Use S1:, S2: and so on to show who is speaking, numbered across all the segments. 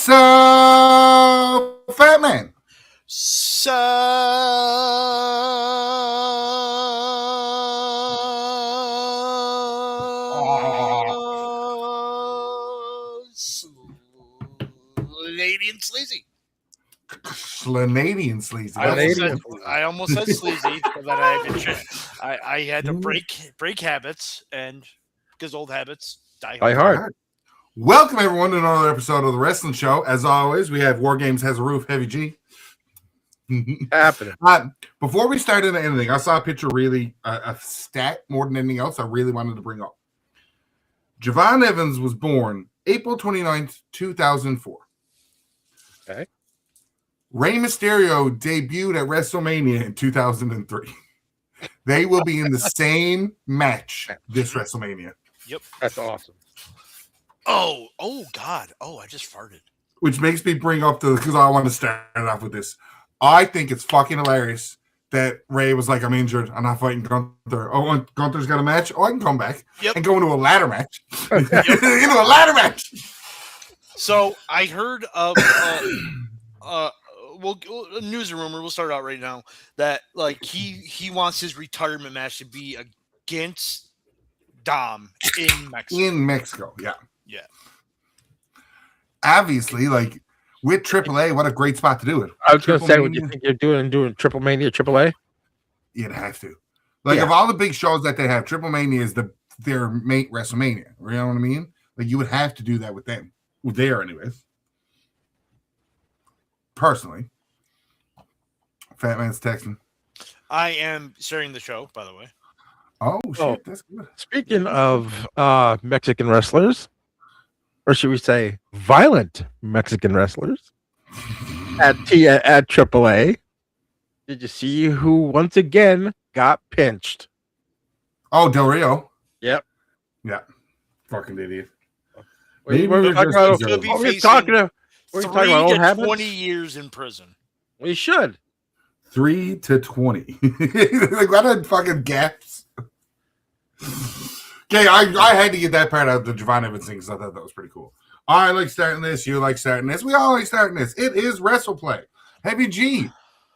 S1: So, Fatman.
S2: So, Canadian sleazy.
S1: Canadian sleazy.
S2: I almost said sleazy, but then I had to break habits, and because old habits die hard.
S1: Welcome everyone to another episode of the Wrestling Show. As always, we have War Games Has a Roof, Heavy G.
S3: Happening.
S1: Before we start into anything, I saw a picture, really a stat more than anything else I really wanted to bring up. Javon Evans was born April 29th, 2004.
S3: Okay.
S1: Rey Mysterio debuted at WrestleMania in 2003. They will be in the same match this WrestleMania.
S2: Yep.
S3: That's awesome.
S2: Oh God. Oh, I just farted.
S1: Which makes me bring up because I want to start off with this. I think it's fucking hilarious that Ray was like, I'm injured. I'm not fighting Gunther. Oh, Gunther's got a match? Oh, I can come back and go into a ladder match. Into a ladder match.
S2: So I heard of a news rumor. We'll start out right now that like he wants his retirement match to be against Dom in Mexico.
S1: In Mexico, yeah.
S2: Yeah.
S1: Obviously, like with AAA, what a great spot to do it.
S3: I was going to say, what do you think you're doing Triple Mania, AAA?
S1: You'd have to. Like, of all the big shows that they have, Triple Mania is their main WrestleMania. You know what I mean? Like, you would have to do that with them. Well, there, anyways. Personally. Fatman's texting.
S2: I am sharing the show, by the way.
S1: Oh, shit. That's good.
S3: Speaking of Mexican wrestlers, or should we say violent Mexican wrestlers at AAA, did you see who once again got pinched?
S1: Oh, Del Rio.
S3: Yep.
S1: Yeah. Fucking idiot.
S3: We're talking about old habits?
S2: 20 years in prison.
S3: We should.
S1: 3 to 20. Like, what a fucking gaps. Okay, I had to get that part out of the Javon Evans thing because I thought that was pretty cool. I like starting this. You like starting this. We all like starting this. It is WrestlePlay. Heavy G,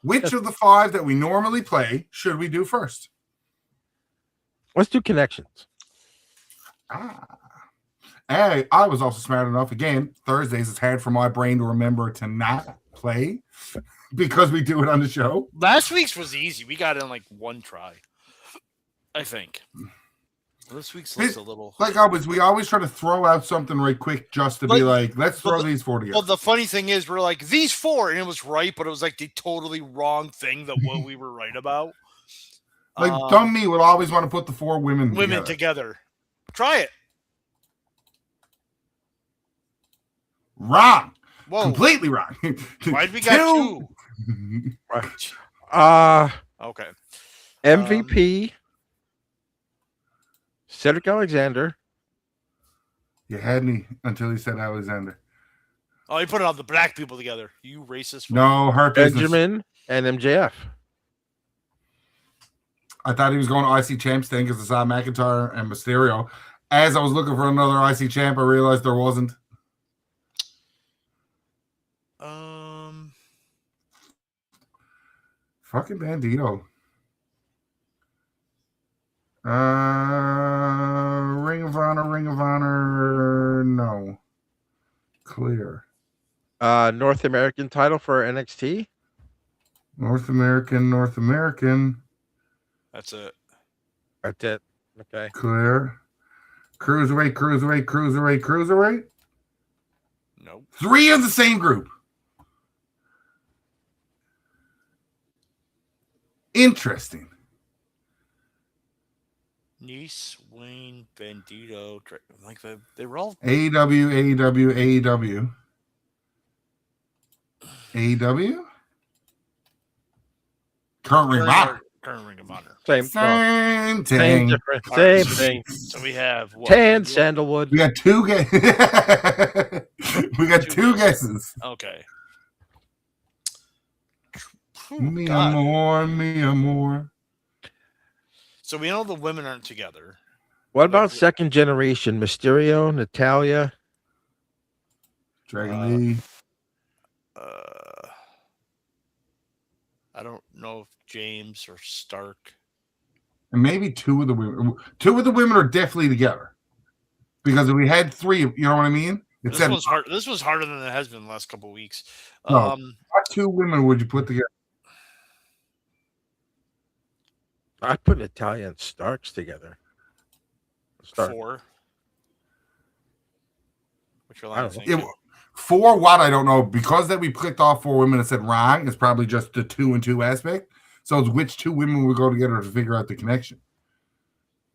S1: which of the 5 that we normally play should we do first?
S3: Let's do connections.
S1: Hey, I was also smart enough. Again, Thursdays, it's hard for my brain to remember to not play because we do it on the show.
S2: Last week's was easy. We got in like one try, I think. This week's looks a little
S1: like we always try to throw out something right quick just to be like, let's throw these 4 together.
S2: Well, the funny thing is, we're like these 4, and it was right, but it was like the totally wrong thing that what we were right about.
S1: Like dumb me would always want to put the 4 women
S2: together. Try it.
S1: Wrong.
S2: Whoa.
S1: Completely wrong.
S2: Why'd we got 2?
S3: Right.
S2: Okay.
S3: MVP. Cedric Alexander.
S1: You had me until he said Alexander.
S2: Oh, you put all the black people together. You racist.
S1: No, her
S3: Benjamin and MJF.
S1: I thought he was going to IC Champs thing because I saw McIntyre and Mysterio. As I was looking for another IC Champ, I realized there wasn't. Fucking Bandito. Ring of Honor, no. Clear.
S3: North American title for NXT.
S1: North American.
S2: That's it.
S3: Okay.
S1: Clear. Cruiserweight.
S2: Nope.
S1: 3 of the same group. Interesting.
S2: Nice, Wayne, Bandito, like they were all
S1: AEW. Current Ring of Honor.
S3: Same thing.
S2: Right.
S3: Same thing.
S2: So we have what?
S3: Tan Sandalwood.
S1: We got 2 we got 2 guesses.
S2: Okay.
S1: Me amor.
S2: So we know the women aren't together.
S3: What about second generation? Mysterio, Natalia?
S1: Dragon Lee.
S2: I don't know if James or Stark.
S1: And maybe two of the women are definitely together. Because if we had 3, you know what I mean?
S2: This one's hard. This was harder than it has been the last couple of weeks.
S1: What 2 women would you put together?
S3: I put Natalia and Starks together.
S2: 4. Which you're like
S1: 4 what I don't know, because that we clicked off 4 women and said wrong, it's probably just the 2 and 2 aspect. So it's which 2 women would go together to figure out the connection.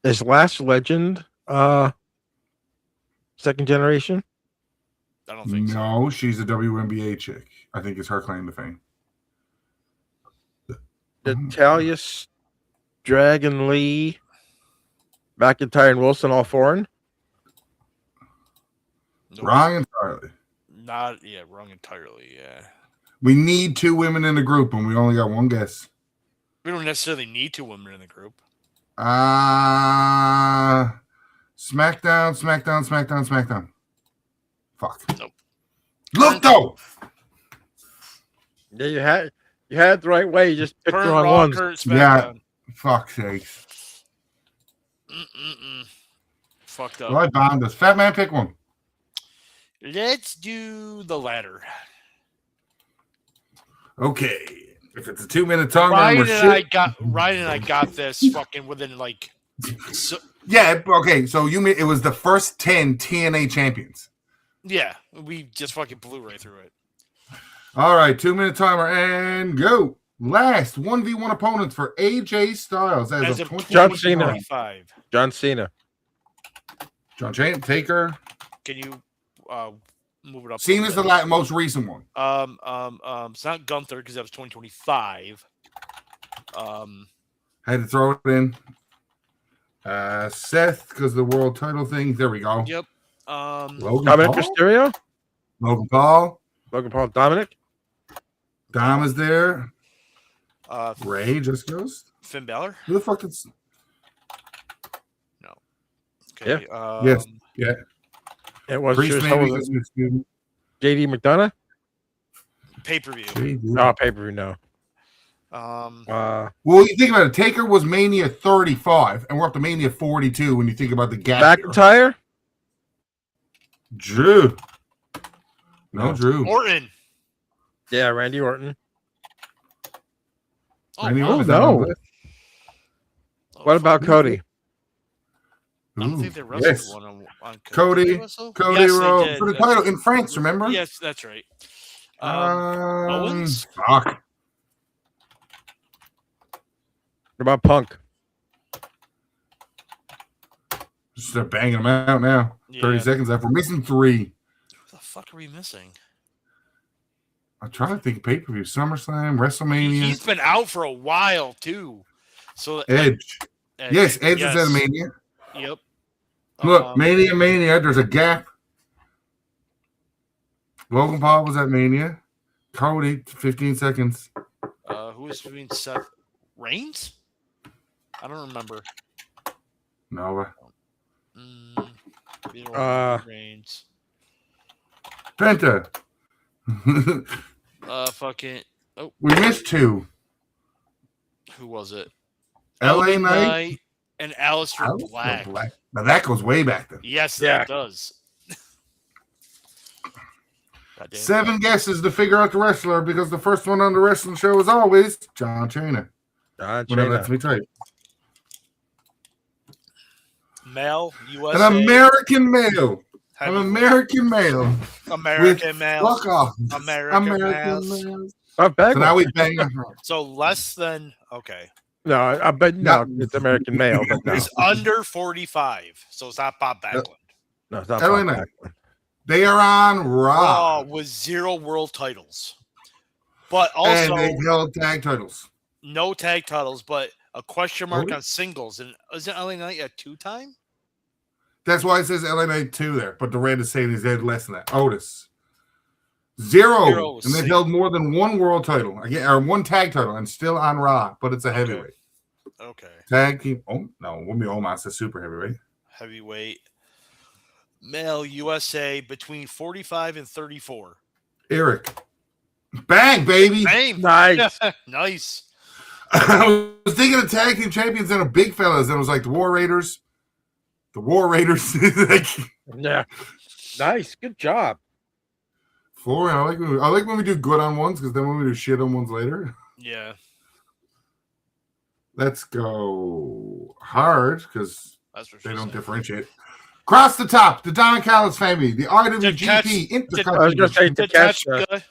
S3: Is Last Legend second generation?
S2: I don't think so.
S1: No, she's a WNBA chick. I think it's her claim to fame.
S3: Natalia, Dragon Lee, McIntyre, and Wilson all foreign?
S2: Nope.
S1: Wrong entirely.
S2: Wrong entirely. Yeah.
S1: We need 2 women in the group, and we only got 1 guess.
S2: We don't necessarily need 2 women in the group.
S1: SmackDown. Fuck.
S2: Nope.
S1: Look though.
S3: Yeah, you had it the right way. You just picked the wrong ones.
S1: Yeah. Fuck's sake.
S2: Fucked up.
S1: Well, I bombed us. Fat man, pick one.
S2: Let's do the latter.
S1: Okay. If it's a 2-minute tongue,
S2: Ryan and I got this fucking within like.
S1: Yeah. Okay. So it was the first 10 TNA champions.
S2: Yeah, we just fucking blew right through it.
S1: All right, 2-minute timer and go. Last 1v1 opponents for AJ Styles as of
S2: 2025.
S3: John Cena.
S1: John Cena, Taker.
S2: Can you move it up?
S1: Cena's the most recent one.
S2: It's not Gunther because that was 2025.
S1: Had to throw it in. Seth, because the world title thing. There we go.
S2: Yep.
S3: Dominic Mysterio.
S1: Logan Paul.
S3: Dominic.
S1: Dom is there. Ray just goes.
S2: Finn Balor.
S1: Who the fuck did?
S2: No. Okay.
S3: Yeah.
S1: Yes. Yeah.
S3: It was
S1: Priest maybe.
S3: JD McDonough.
S2: Pay-per-view.
S3: No, pay-per-view. No.
S1: Well, you think about it. Taker was Mania 35, and we're up to Mania 42 when you think about the gap.
S3: McIntyre.
S1: Drew. No, Drew.
S2: Orton.
S3: Yeah, Randy Orton.
S1: Randy
S3: Orton.
S1: No.
S3: What about Cody?
S2: I don't think they wrestled on
S1: Cody. Cody
S2: yes,
S1: for the title in France, remember?
S2: Yes, that's right. Owens?
S1: Fuck.
S3: What about Punk?
S1: Just start banging them out now. Yeah. 30 seconds left. We're missing 3.
S2: Who the fuck are we missing?
S1: I'm trying to think of pay-per-view. SummerSlam, WrestleMania.
S2: He's been out for a while, too. So
S1: Edge. Yes, Edge is at Mania.
S2: Yep.
S1: Look, Mania. There's a gap. Logan Paul was at Mania. Cody, 15 seconds.
S2: Who was between Seth Reigns? I don't remember.
S1: Nova.
S2: Reigns.
S1: Penta.
S2: Fucking. Oh.
S1: We missed 2.
S2: Who was it?
S1: LA Knight
S2: and Aleister Black.
S1: Now that goes way back then.
S2: Yes, that does.
S1: 7 guesses to figure out the wrestler because the first one on the wrestling show is always John Cena. Whatever lets me type.
S2: Male, USA.
S1: An American male. American male.
S2: American male.
S1: Fuck off.
S2: American male.
S1: So now we bang.
S2: So less than, okay.
S3: No, I bet no, it's American male, but no.
S2: It's under 45, so it's not Bob Backlund.
S3: No, it's not Bob Backlund.
S1: They are on Raw
S2: with 0 world titles, but also
S1: and they held tag titles.
S2: No tag titles, but a question mark on singles. And isn't LA Knight a 2-time?
S1: That's why it says LA Knight 2 there, but the red is saying he's had less than that. Otis. 0. And they've held more than 1 world title, or 1 tag title, and still on Raw, but it's a heavyweight.
S2: Okay.
S1: Tag team. Oh, no. Wouldn't be Omos, a super heavyweight.
S2: Heavyweight. Male USA between 45 and 34.
S1: Eric. Bang, baby.
S2: Bang.
S3: Nice.
S2: Nice.
S1: I was thinking of tag team champions and a big fellas, and it was like the War Raiders. The War Raiders. Like,
S3: Yeah. Nice. Good job.
S1: four. I like when we do good on ones, because then when we do shit on ones later.
S2: Yeah.
S1: Let's go hard, because
S2: That's what
S1: they
S2: she
S1: don't
S2: said.
S1: differentiate. Cross the top, the Don Callis family, the IWGP
S3: I was going to say
S2: Tatsuka.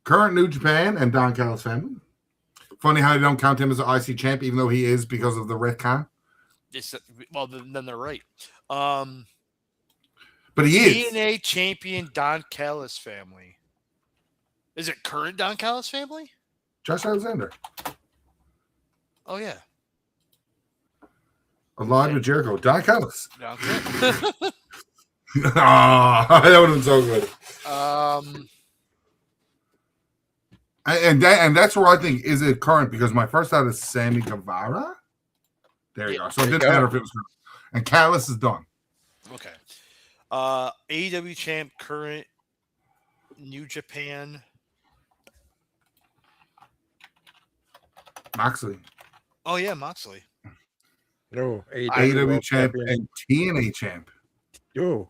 S1: current New Japan and Don Callis family. Funny how they don't count him as an IC champ, even though he is because of the retcon.
S2: Well, then they're right.
S1: But he is.
S2: TNA champion Don Callis family. Is it current Don Callis family?
S1: Josh Alexander.
S2: Oh yeah.
S1: Allied with Jericho. Don Callis.
S2: Okay.
S1: That would have been so good. And that's where I think, is it current? Because my first thought is Sammy Guevara. There you go. So it didn't matter if it was current. And Callis is done.
S2: Okay. AEW champ, current New Japan.
S1: Moxley.
S2: Oh yeah, Moxley.
S3: No.
S1: AEW champ and TNA champ.
S3: Yo.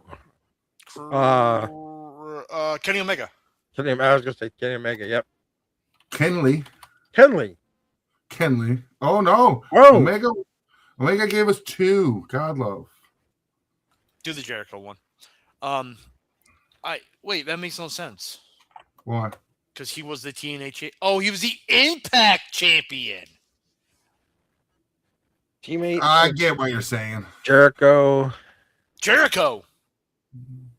S2: Kenny Omega.
S3: I was going to say Kenny Omega. Yep.
S1: Kenley. Oh no.
S3: Whoa.
S1: Omega gave us 2. God love.
S2: Do the Jericho one. Wait, that makes no sense.
S1: Why?
S2: Because he was the TNA champ. Oh, he was the Impact champion.
S3: Teammate.
S1: I get what you're saying.
S3: Jericho.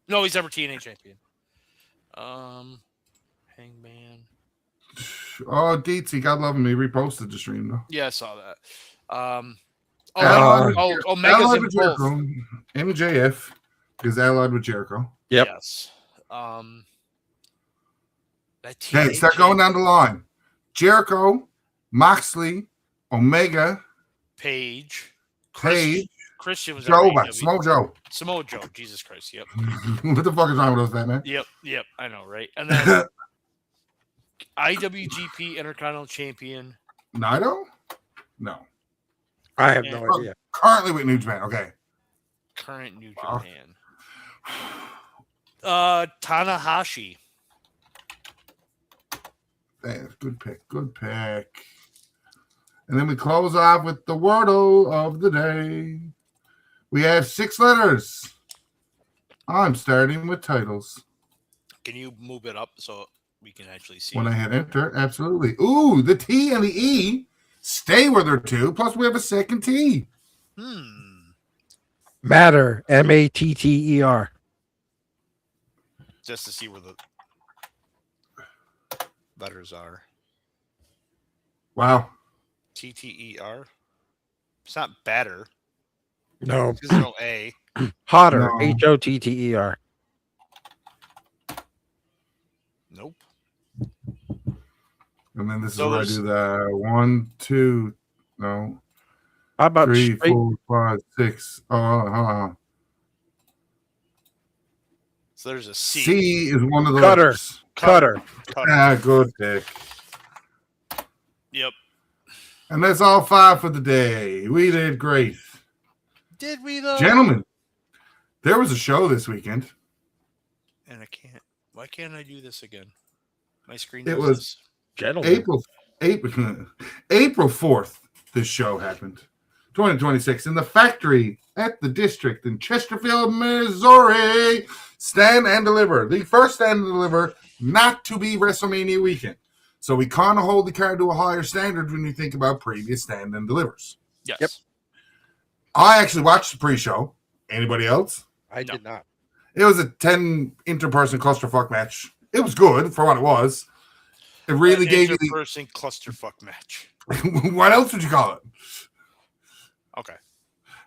S2: No, he's never TNA champion. Hangman.
S1: Oh, Deetsy, God love him. He reposted the stream though.
S2: Yeah, I saw that.
S1: Allied
S2: Omega's in
S1: with
S2: both.
S1: Jericho. MJF is allied with Jericho.
S3: Yep.
S2: Yes.
S1: Okay, start going down the line. Jericho, Moxley, Omega,
S2: Page. Christian was
S1: Joe,
S2: AEW.
S1: Samoa Joe.
S2: Jesus Christ. Yep.
S1: What the fuck is wrong with us, man?
S2: Yep. I know, right? And then IWGP Intercontinental Champion.
S1: Naito? No.
S3: I have no idea.
S1: Currently with New Japan. Okay.
S2: Current New Japan. Tanahashi.
S1: Good pick. And then we close off with the Wordle of the day. We have 6 letters. I'm starting with titles.
S2: Can you move it up so we can actually see?
S1: When I hit enter, absolutely. Ooh, the T and the E stay where they're 2. Plus, we have a second T.
S3: Matter. Matter.
S2: Just to see where the letters are.
S1: Wow.
S2: TTER. It's not batter.
S3: No.
S2: There's no A.
S3: Hotter.
S1: No.
S3: Hotter.
S2: Nope.
S1: And then this
S2: So
S1: is where I do the 1, 2, no.
S3: How about
S1: 3,
S3: straight?
S1: 4, 5, 6. Oh,
S2: So there's a C.
S1: C is one of the
S3: Cutter.
S1: letters.
S3: Cutter.
S1: Good pick.
S2: Yep.
S1: And that's all 5 for the day. We did great.
S2: Did we though?
S1: Gentlemen, there was a show this weekend.
S2: And I can't. Why can't I do this again? My screen.
S1: It
S2: does
S1: was
S2: this.
S3: Gentlemen.
S1: April 4th, this show happened. 2026 in the factory at the district in Chesterfield, Missouri. Stand and Deliver. The first Stand and Deliver not to be WrestleMania weekend. So we kind of hold the card to a higher standard when you think about previous Stand and Delivers.
S2: Yes.
S3: Yep.
S1: I actually watched the pre-show. Anybody else?
S3: I did not.
S1: It was a 10 interperson clusterfuck match. It was good for what it was. It really gave you the
S2: person clusterfuck match.
S1: what else would you call it?
S2: Okay.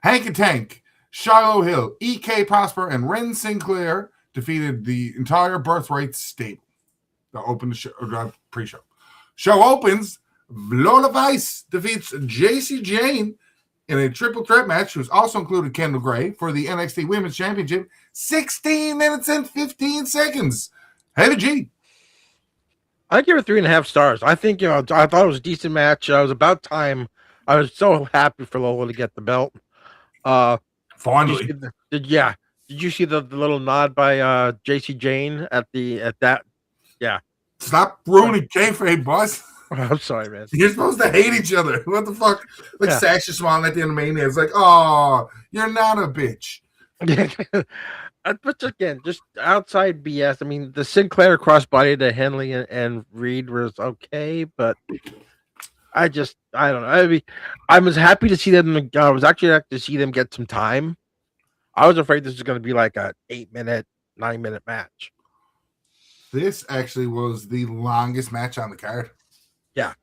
S1: Hank and Tank, Shiloh Hill, E.K. Prosper, and Ren Sinclair defeated the entire Birthright stable that opened the show, pre-show. Show opens, Lola Vice defeats JC Jane In a triple threat match, which also included Kendall Gray for the NXT Women's Championship, 16 minutes and 15 seconds. Heavy G.
S3: I give it 3.5 stars. I think, I thought it was a decent match. It was about time. I was so happy for Lola to get the belt.
S1: Finally.
S3: Did you see the little nod by JC Jane at that? Yeah.
S1: Stop ruining kayfabe, boss.
S3: I'm sorry, man.
S1: You're supposed to hate each other. What the fuck? Like Sasha Swan at the end of Mania. It's like, oh, you're not a bitch.
S3: But again, just outside BS. I mean, the Sinclair crossbody to Henley and Reed was okay, but I don't know. I mean, I was happy to see them. I was actually happy to see them get some time. I was afraid this was going to be like a 8-minute, 9-minute match.
S1: This actually was the longest match on the card.
S3: Yeah.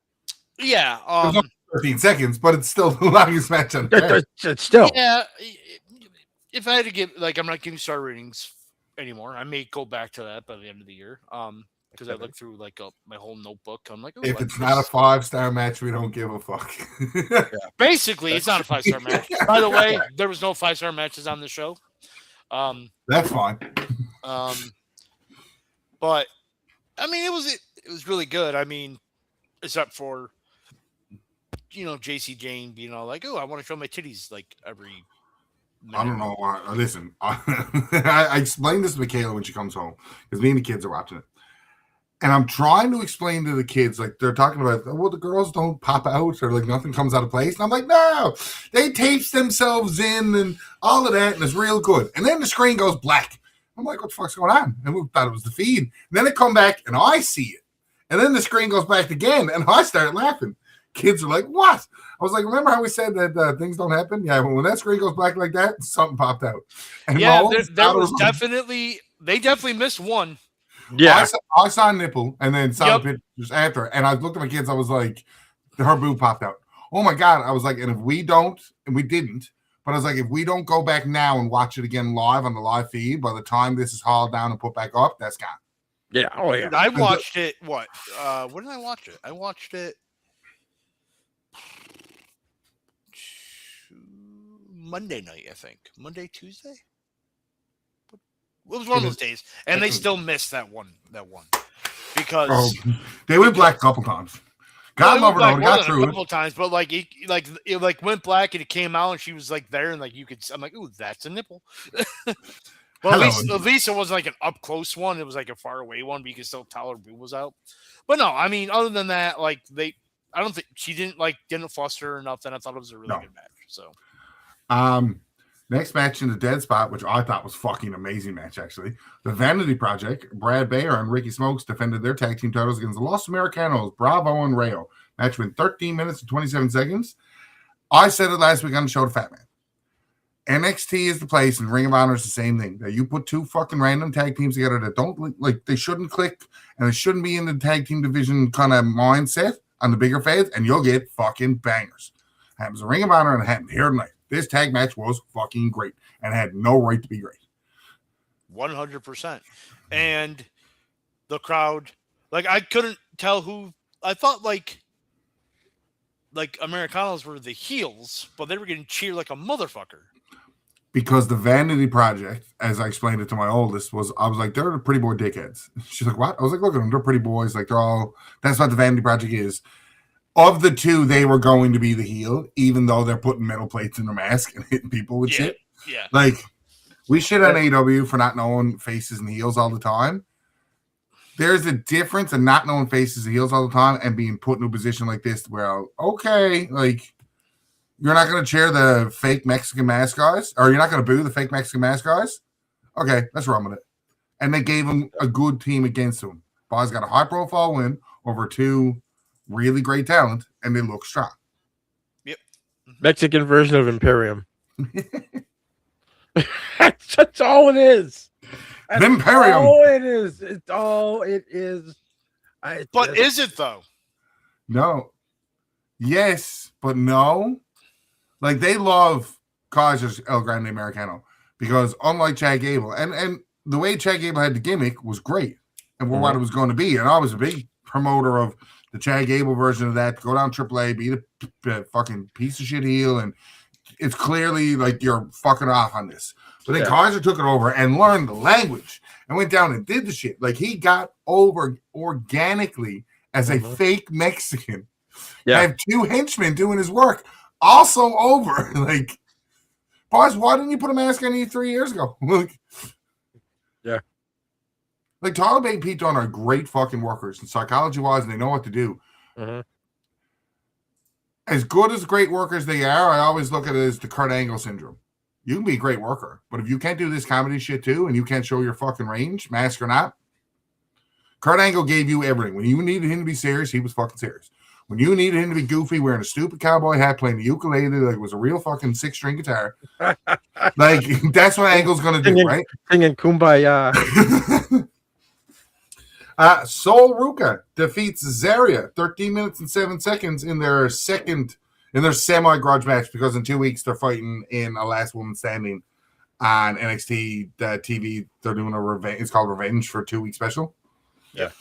S2: Yeah.
S1: 13 seconds, but it's still the longest match on the card.
S3: It's still.
S2: Yeah. If I had to give, I'm not giving star ratings anymore. I may go back to that by the end of the year. Because I look through my whole notebook. I'm like,
S1: if it's not a 5-star match, we don't give a fuck.
S2: Basically, it's not a 5-star match. By the way, there was no 5-star matches on the show.
S1: That's fine.
S2: But I mean, it was really good. I mean, except for JC Jane being all like, "Oh, I want to show my titties every."
S1: I don't know. Listen, I explained this to Michaela when she comes home because me and the kids are watching it. And I'm trying to explain to the kids, they're talking about, well, the girls don't pop out or nothing comes out of place. And I'm like, no, they tapes themselves in and all of that. And it's real good. And then the screen goes black. I'm like, what the fuck's going on? And we thought it was the feed. And then it come back and I see it. And then the screen goes back again. And I started laughing. Kids are like, what? I was like, remember how we said that things don't happen? Yeah, when that screen goes black like that, something popped out. And
S2: yeah, there was definitely, they definitely missed one.
S1: Yeah, I saw a nipple and then saw the pictures after, and I looked at my kids. I was like, her boob popped out. Oh my god! I was like, and if we don't, and we didn't, but I was like, if we don't go back now and watch it again live on the live feed, by the time this is hauled down and put back up, that's gone.
S3: Yeah. Oh yeah.
S2: Dude, I watched it. What? When did I watch it? I watched it Monday night, I think. Monday, Tuesday. It was one of those days, and they still missed that one because
S1: they went black a couple times. God love her, got through
S2: a couple times, but it went black and it came out and she was there and you could. I'm like, ooh, that's a nipple. Well, at least it wasn't an up close one. It was a far away one, but you could still tell her boob was out. But no, I mean, other than that, I don't think she didn't fluster or nothing. I thought it was a really good match. So,
S1: next match in the dead spot, which I thought was fucking amazing match, actually. The Vanity Project, Brad Bayer and Ricky Smokes defended their tag team titles against the Los Americanos, Bravo and Rayo. Match went 13 minutes and 27 seconds. I said it last week on the show to Fat Man. NXT is the place, and Ring of Honor is the same thing. That you put two fucking random tag teams together that don't they shouldn't click, and they shouldn't be in the tag team division kind of mindset on the bigger feds, and you'll get fucking bangers. It happens in Ring of Honor, and it happened here tonight. This tag match was fucking great and had no right to be great.
S2: 100%. And the crowd, I couldn't tell who. I thought Americanos were the heels, but they were getting cheered like a motherfucker.
S1: Because the Vanity Project, as I explained it to my oldest, I was like, they're the pretty boy dickheads. She's like, what? I was like, look at them. They're pretty boys. They're all, that's what the Vanity Project is. Of the two, they were going to be the heel, even though they're putting metal plates in their mask and hitting people with shit.
S2: Yeah.
S1: We shit on AEW for not knowing faces and heels all the time. There's a difference in not knowing faces and heels all the time and being put in a position like this where, okay, you're not going to cheer the fake Mexican mask guys, or you're not going to boo the fake Mexican mask guys? Okay, let's run with it. And they gave him a good team against him. Boz got a high-profile win over two really great talent, and they look strong.
S2: Yep.
S3: Mexican version of Imperium. That's all it is. That's
S1: Imperium.
S3: All it is. It's all it is.
S2: But is it though?
S1: No. Yes, but no. They love Kaiser's El Grande Americano because unlike Chad Gable, and the way Chad Gable had the gimmick was great and what it was going to be. And I was a big promoter of the Chad Gable version of that. Go down AAA, be the fucking piece of shit heel and it's clearly like you're fucking off on this. But then Kaiser took it over and learned the language and went down and did the shit. Like he got over organically as a fake Mexican. Yeah. Have 2 henchmen doing his work. Also over. Like, boss, why didn't you put a mask on you 3 years ago? Like,
S3: yeah.
S1: Like Tyler Bate and Pete Dunne are great fucking workers, and psychology-wise, they know what to do.
S3: Mm-hmm.
S1: As good as great workers they are, I always look at it as the Kurt Angle syndrome. You can be a great worker, but if you can't do this comedy shit too, and you can't show your fucking range, mask or not, Kurt Angle gave you everything. When you needed him to be serious, he was fucking serious. When you needed him to be goofy, wearing a stupid cowboy hat, playing the ukulele like it was a real fucking 6-string guitar, like that's what Angle's gonna do, right?
S3: Singing Kumbaya.
S1: Sol Ruka defeats Zarya 13 minutes and 7 seconds in their semi-grudge match, because in 2 weeks they're fighting in a last woman standing on NXT TV. They're doing a revenge. It's called Revenge for a 2-week special.
S3: Yeah.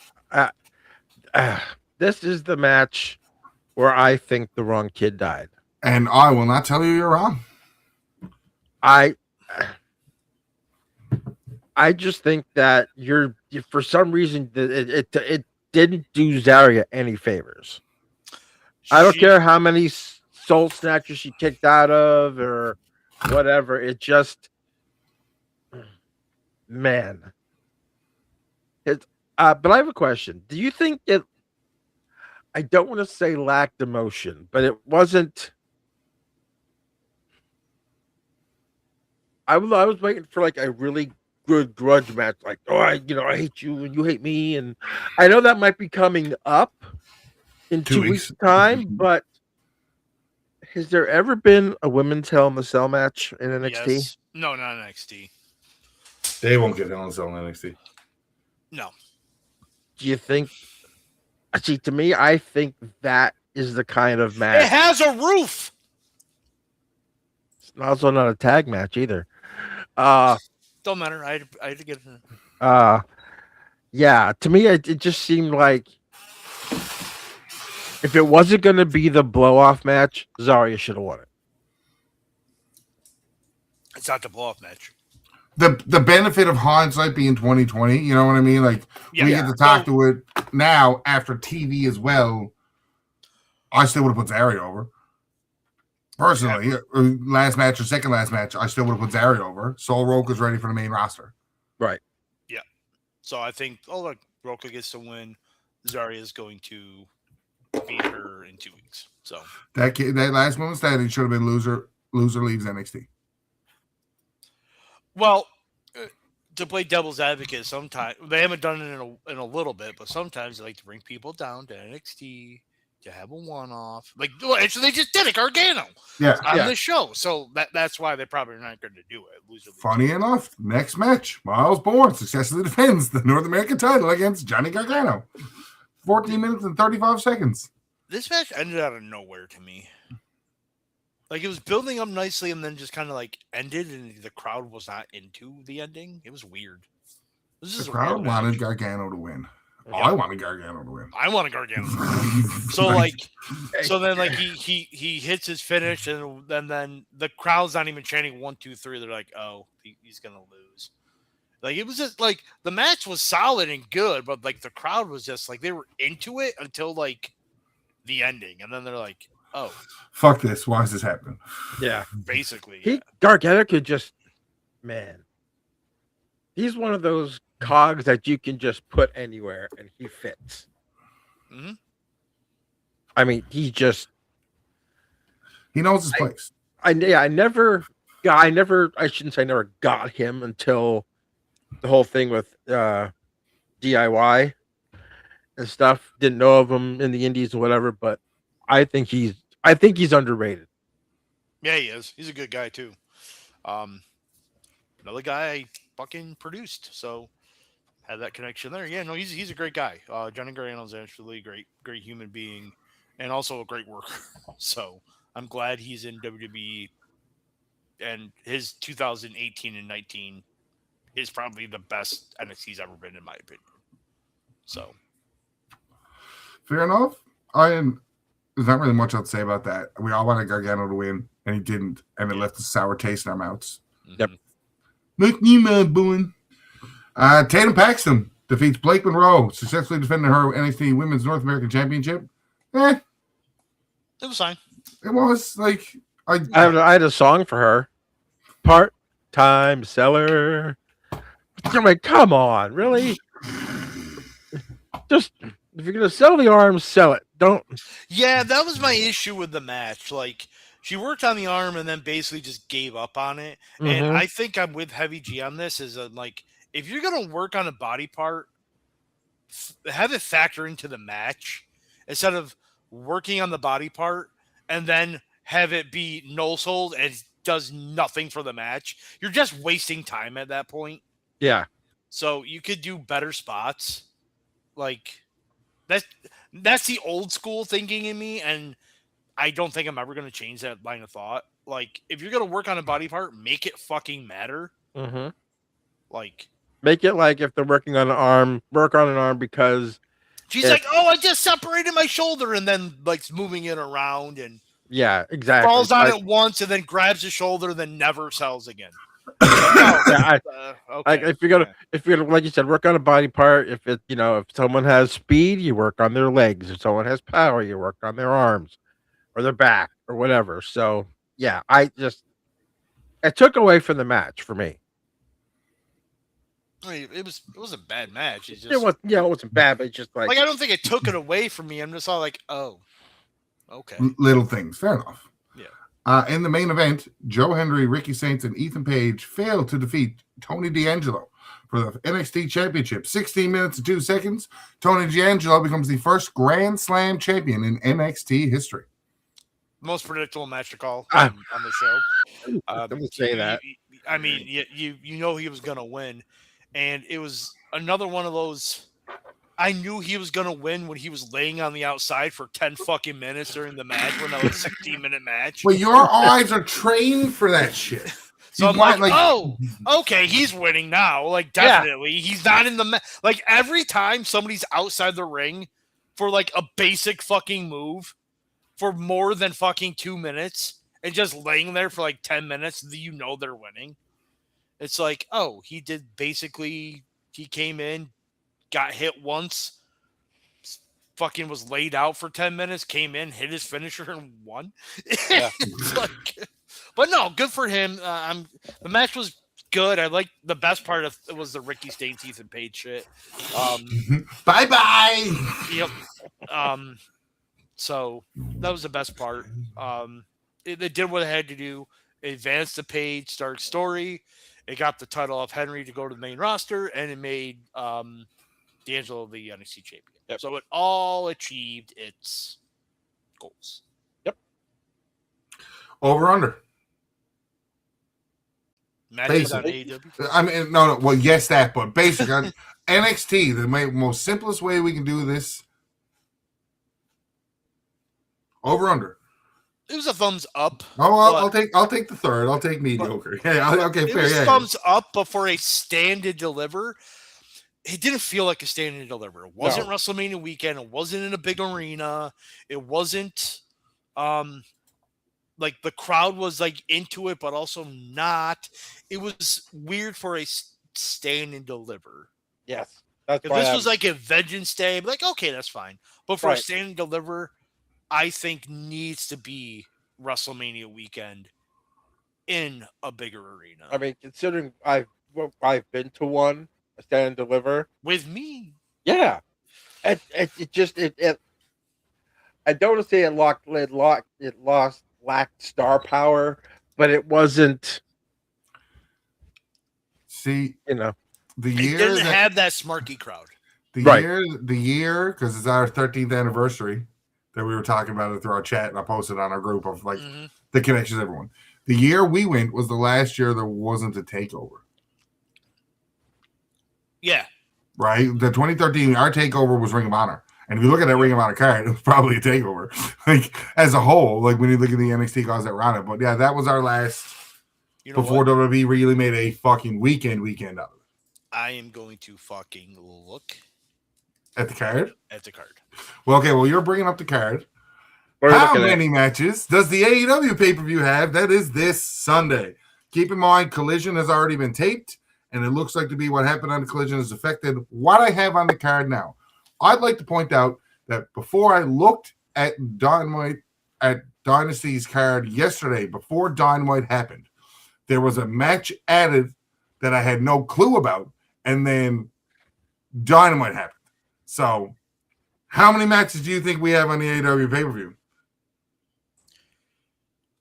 S3: This is the match where I think the wrong kid died.
S1: And I will not tell you you're wrong.
S3: I just think that you're for some reason it didn't do Zarya any favors. I don't care how many soul snatchers she kicked out of or whatever. It just, man. But I have a question. Do you think it? I don't want to say lacked emotion, but it wasn't. I was waiting for like a really good grudge match, like, oh, I hate you and you hate me, and I know that might be coming up in 2 weeks' time, but has there ever been a women's Hell in the Cell match in NXT?
S2: Yes. No, not NXT.
S1: They won't get Hell in the Cell in NXT.
S2: No.
S3: Do you think? See, to me, I think that is the kind of match.
S2: It has a roof.
S3: It's also not a tag match either.
S2: Don't matter. I had to get it.
S3: Yeah. To me, it just seemed like if it wasn't going to be the blow-off match, Zarya should have won it.
S2: It's not the blow-off match.
S1: The benefit of hindsight being 2020, you know what I mean? Like, we get to talk to it now after TV as well. I still would have put Zarya over. Personally, last match or second last match, I still would have put Zarya over. Sol Roka's ready for the main roster.
S3: Right.
S2: Yeah. So I think, look, Roka gets to win. Zarya is going to beat her in 2 weeks. So
S1: that last woman standing should have been loser leaves NXT.
S2: Well, to play devil's advocate, sometimes they haven't done it in a little bit, but sometimes they like to bring people down to NXT to have a one-off. Like, actually, they just did it, Gargano, on the show. So that's why they're probably not going to do it.
S1: Funny enough, next match, Miles Bourne successfully defends the North American title against Johnny Gargano. 14 minutes and 35 seconds.
S2: This match ended out of nowhere to me. Like, it was building up nicely and then just kind of like ended, and the crowd was not into the ending. It was weird.
S1: The crowd wanted Gargano to win. Yeah. I wanted Gargano to win.
S2: I wanted Gargano to win. So then he hits his finish, and then the crowd's not even chanting 1, 2, 3. They're like, oh, he's gonna lose. Like, it was just like the match was solid and good, but like the crowd was just like they were into it until like the ending, and then they're like, oh,
S1: fuck this! Why is this happening?
S3: Yeah,
S2: basically.
S3: Gargano could just, man. He's one of those cogs that you can just put anywhere and he fits.
S2: Mm-hmm.
S3: I mean, he
S1: knows his place.
S3: I shouldn't say never got him until the whole thing with DIY and stuff. Didn't know of him in the indies or whatever, but I think he's underrated.
S2: Yeah, he is. He's a good guy too. Another guy I fucking produced, so had that connection there. Yeah, no, he's a great guy. Johnny Gargano's actually a great human being, and also a great worker. So I'm glad he's in WWE, and his 2018 and 19 is probably the best NXT's ever been, in my opinion. So
S1: fair enough. there's not really much else to say about that. We all wanted Gargano to win, and he didn't, and it left a sour taste in our mouths.
S3: Yep.
S1: Make me mad, boy. Tatum Paxton defeats Blake Monroe, successfully defending her NXT Women's North American Championship.
S2: It was fine.
S1: It was like
S3: I had a song for her. Part-time seller. I'm like, come on, really? Just if you're gonna sell the arm, sell it. Don't.
S2: Yeah, that was my issue with the match. Like, she worked on the arm and then basically just gave up on it. And I think I'm with Heavy G on this. Is like, if you're gonna work on a body part, have it factor into the match instead of working on the body part and then have it be no sold and does nothing for the match. You're just wasting time at that point.
S3: Yeah.
S2: So you could do better spots. Like that's the old school thinking in me, and I don't think I'm ever going to change that line of thought. Like, if you're going to work on a body part, make it fucking matter.
S3: Mm-hmm.
S2: Like,
S3: make it like if they're working on an arm, work on an arm because
S2: she's like, oh, I just separated my shoulder, and then like moving it around and
S3: yeah, exactly.
S2: Falls on it once and then grabs the shoulder, then never sells again.
S3: Okay. Like if you're gonna, like you said, work on a body part. If it, if someone has speed, you work on their legs. If someone has power, you work on their arms or their back or whatever. So yeah, it took away from the match for me.
S2: I mean, it was a bad match. It
S3: wasn't bad, but it's just like
S2: I don't think it took it away from me. I'm just all like, oh, okay,
S1: little things. Fair enough.
S2: Yeah.
S1: In the main event, Joe Hendry, Ricky Saints, and Ethan Page failed to defeat Tony D'Angelo for the NXT Championship. 16 minutes and 2 seconds. Tony D'Angelo becomes the first Grand Slam champion in NXT history.
S2: Most predictable match to call on the show.
S3: I'm gonna say that.
S2: I mean, you know he was gonna win, and it was another one of those. I knew he was gonna win when he was laying on the outside for 10 fucking minutes during the match when that was a 16-minute match.
S1: Well, your eyes are trained for that shit.
S2: So I'm like, oh, okay, he's winning now. Like, definitely. Yeah. He's not in the like every time somebody's outside the ring for like a basic fucking move for more than fucking 2 minutes and just laying there for like 10 minutes, you know they're winning. It's like, oh, he came in, got hit once, fucking was laid out for 10 minutes, came in, hit his finisher, and won. Yeah. But no, good for him. The match was good. I like the best part of it was the Ricky Staines, Ethan Page shit.
S1: Bye-bye.
S2: Yep. So that was the best part. It did what it had to do. It advanced the Page Stark story. It got the title of Henry to go to the main roster, and it made D'Angelo the NXT champion. Yep. So it all achieved its goals.
S3: Yep.
S1: Over under.
S2: Matches on AEW.
S1: I mean, no. Well, yes, that, but basically on NXT, the most simplest way we can do this. Over under.
S2: It was a thumbs up.
S1: Oh, I'll take the third. I'll take mediocre. Yeah, okay, fair.
S2: It was thumbs up, but for a stand and deliver, it didn't feel like a stand and deliver. It wasn't WrestleMania weekend. It wasn't in a big arena. It wasn't like the crowd was like into it, but also not. It was weird for a stand and deliver.
S3: Yes.
S2: If this was like a Vengeance Day, like, okay, that's fine. But for a stand and deliver, I think needs to be WrestleMania weekend in a bigger arena.
S3: I mean, considering I've been to one, a stand and deliver
S2: with me.
S3: Yeah, it I don't want to say it lacked star power, but it wasn't.
S1: See,
S3: the
S1: year
S2: it didn't have that smarky crowd.
S1: The year because it's our 13th anniversary. That we were talking about it through our chat, and I posted on our group of like the connections, everyone. The year we went was the last year there wasn't a takeover.
S2: Yeah.
S1: Right? The 2013, our takeover was Ring of Honor. And if you look at that Ring of Honor card, it was probably a takeover. Like, as a whole, like when you look at the NXT guys that ran it. But yeah, that was our last before WWE really made a fucking weekend out of it.
S2: I am going to fucking look
S1: at the card.
S2: At the card.
S1: Well, okay. Well, you're bringing up the card. How many matches does the AEW pay-per-view have? That is this Sunday. Keep in mind, Collision has already been taped, and it looks like to be what happened on the Collision has affected what I have on the card now. I'd like to point out that before I looked at Dynasty's card yesterday, before Dynamite happened, there was a match added that I had no clue about, and then Dynamite happened. So, how many matches do you think we have on the AEW pay-per-view?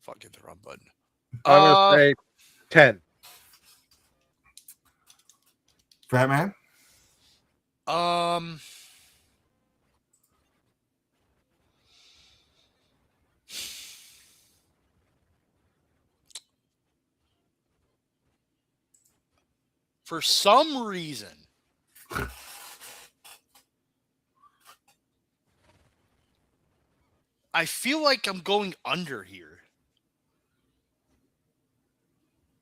S2: Fuck, hit the wrong button.
S3: I'm going to say 10.
S1: Fat Man?
S2: For some reason, I feel like I'm going under here.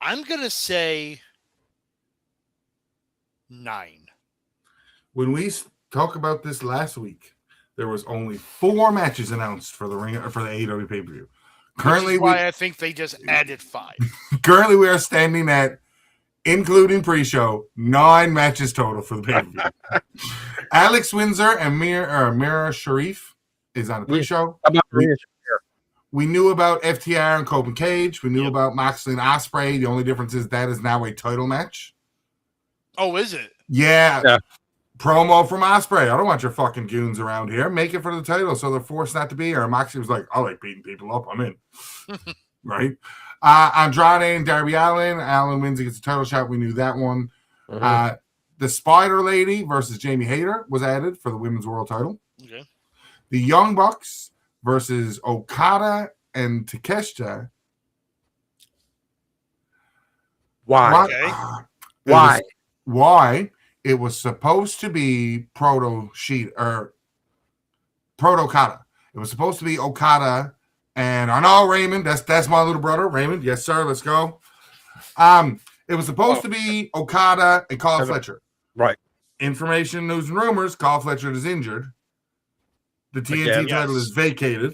S2: I'm going to say 9.
S1: When we talked about this last week, there was only 4 matches announced for the AEW pay-per-view.
S2: Currently, I think they just added 5.
S1: Currently, we are standing at, including pre-show, 9 matches total for the pay-per-view. Alex Windsor and Mira Sharif is on the pre-show. We knew about FTR and Copen Cage. We knew about Moxley and Ospreay. The only difference is that is now a title match.
S2: Oh, is it?
S1: Yeah. Promo from Ospreay. I don't want your fucking goons around here. Make it for the title so they're forced not to be here. Moxley was like, I like beating people up. I'm in. Right? Andrade and Darby Allin. Allin wins against the title shot. We knew that one. Mm-hmm. The Spider Lady versus Jamie Hayter was added for the Women's World title.
S2: Okay.
S1: The Young Bucks versus Okada and Takeshita.
S3: Why?
S1: Why? It was supposed to be Proto Okada. It was supposed to be Okada and Arnold Raymond. That's my little brother, Raymond. Yes, sir. Let's go. It was supposed to be Okada and Carl Fletcher.
S3: Right.
S1: Information, news, and rumors. Carl Fletcher is injured. The TNT title is vacated.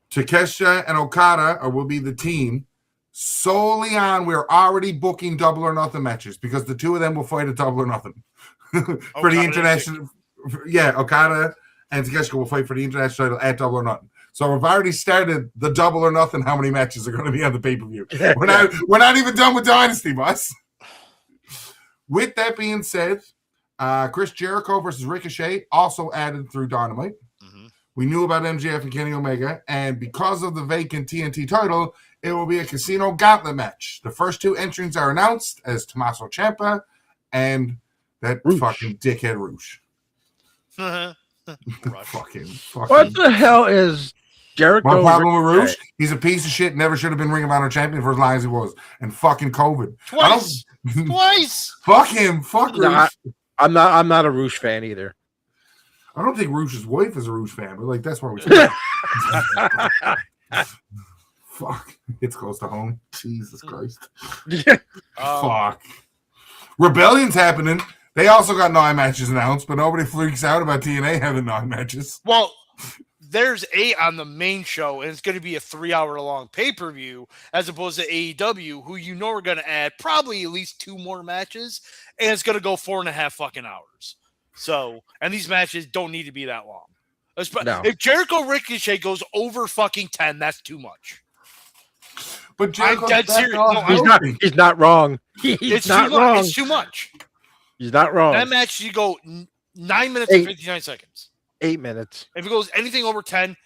S1: Takeshita and Okada will be the team. Solely on, we're already booking Double or Nothing matches because the two of them will fight at Double or Nothing for the international. Okada and Takeshita will fight for the international title at Double or Nothing. So we've already started the Double or Nothing. How many matches are going to be on the pay-per-view? We're not even done with Dynasty, boss. With that being said, Chris Jericho versus Ricochet also added through Dynamite. Mm-hmm. We knew about MJF and Kenny Omega, and because of the vacant TNT title, it will be a Casino Gauntlet match. The first 2 entrants are announced as Tommaso Ciampa and that fucking dickhead Roosh. fucking.
S3: What the hell is Jericho?
S1: My problem with Roosh, he's a piece of shit. Never should have been Ring of Honor champion for as long as he was. And fucking COVID.
S2: Twice.
S1: Fuck him. Fuck Roosh.
S3: I'm not a Roosh fan either.
S1: I don't think Roosh's wife is a Roosh fan, but that's why we. Fuck. It's close to home. Jesus Christ. Fuck. Rebellion's happening. They also got 9 matches announced, but nobody freaks out about TNA having 9 matches.
S2: Well, there's 8 on the main show, and it's going to be a 3-hour-long pay-per-view, as opposed to AEW, who are going to add probably at least 2 more matches, and it's going to go 4.5 fucking hours. So, and these matches don't need to be that long. If Jericho Ricochet goes over fucking 10, that's too much.
S1: But Jericho,
S3: he's not wrong. He's not wrong.
S2: It's too much.
S3: He's not wrong.
S2: That match should go 9 minutes and 59 seconds.
S3: 8 minutes.
S2: If it goes anything over 10,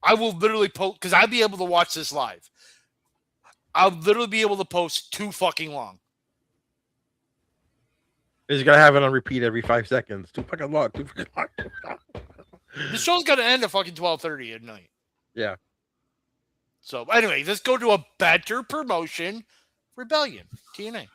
S2: I will literally post, because I'll be able to watch this live. I'll literally be able to post too fucking long.
S3: He's gonna have it on repeat every 5 seconds. Too fucking long.
S2: The show's gonna end at fucking 12:30 at night.
S3: Yeah.
S2: So anyway, let's go to a better promotion. Rebellion, TNA.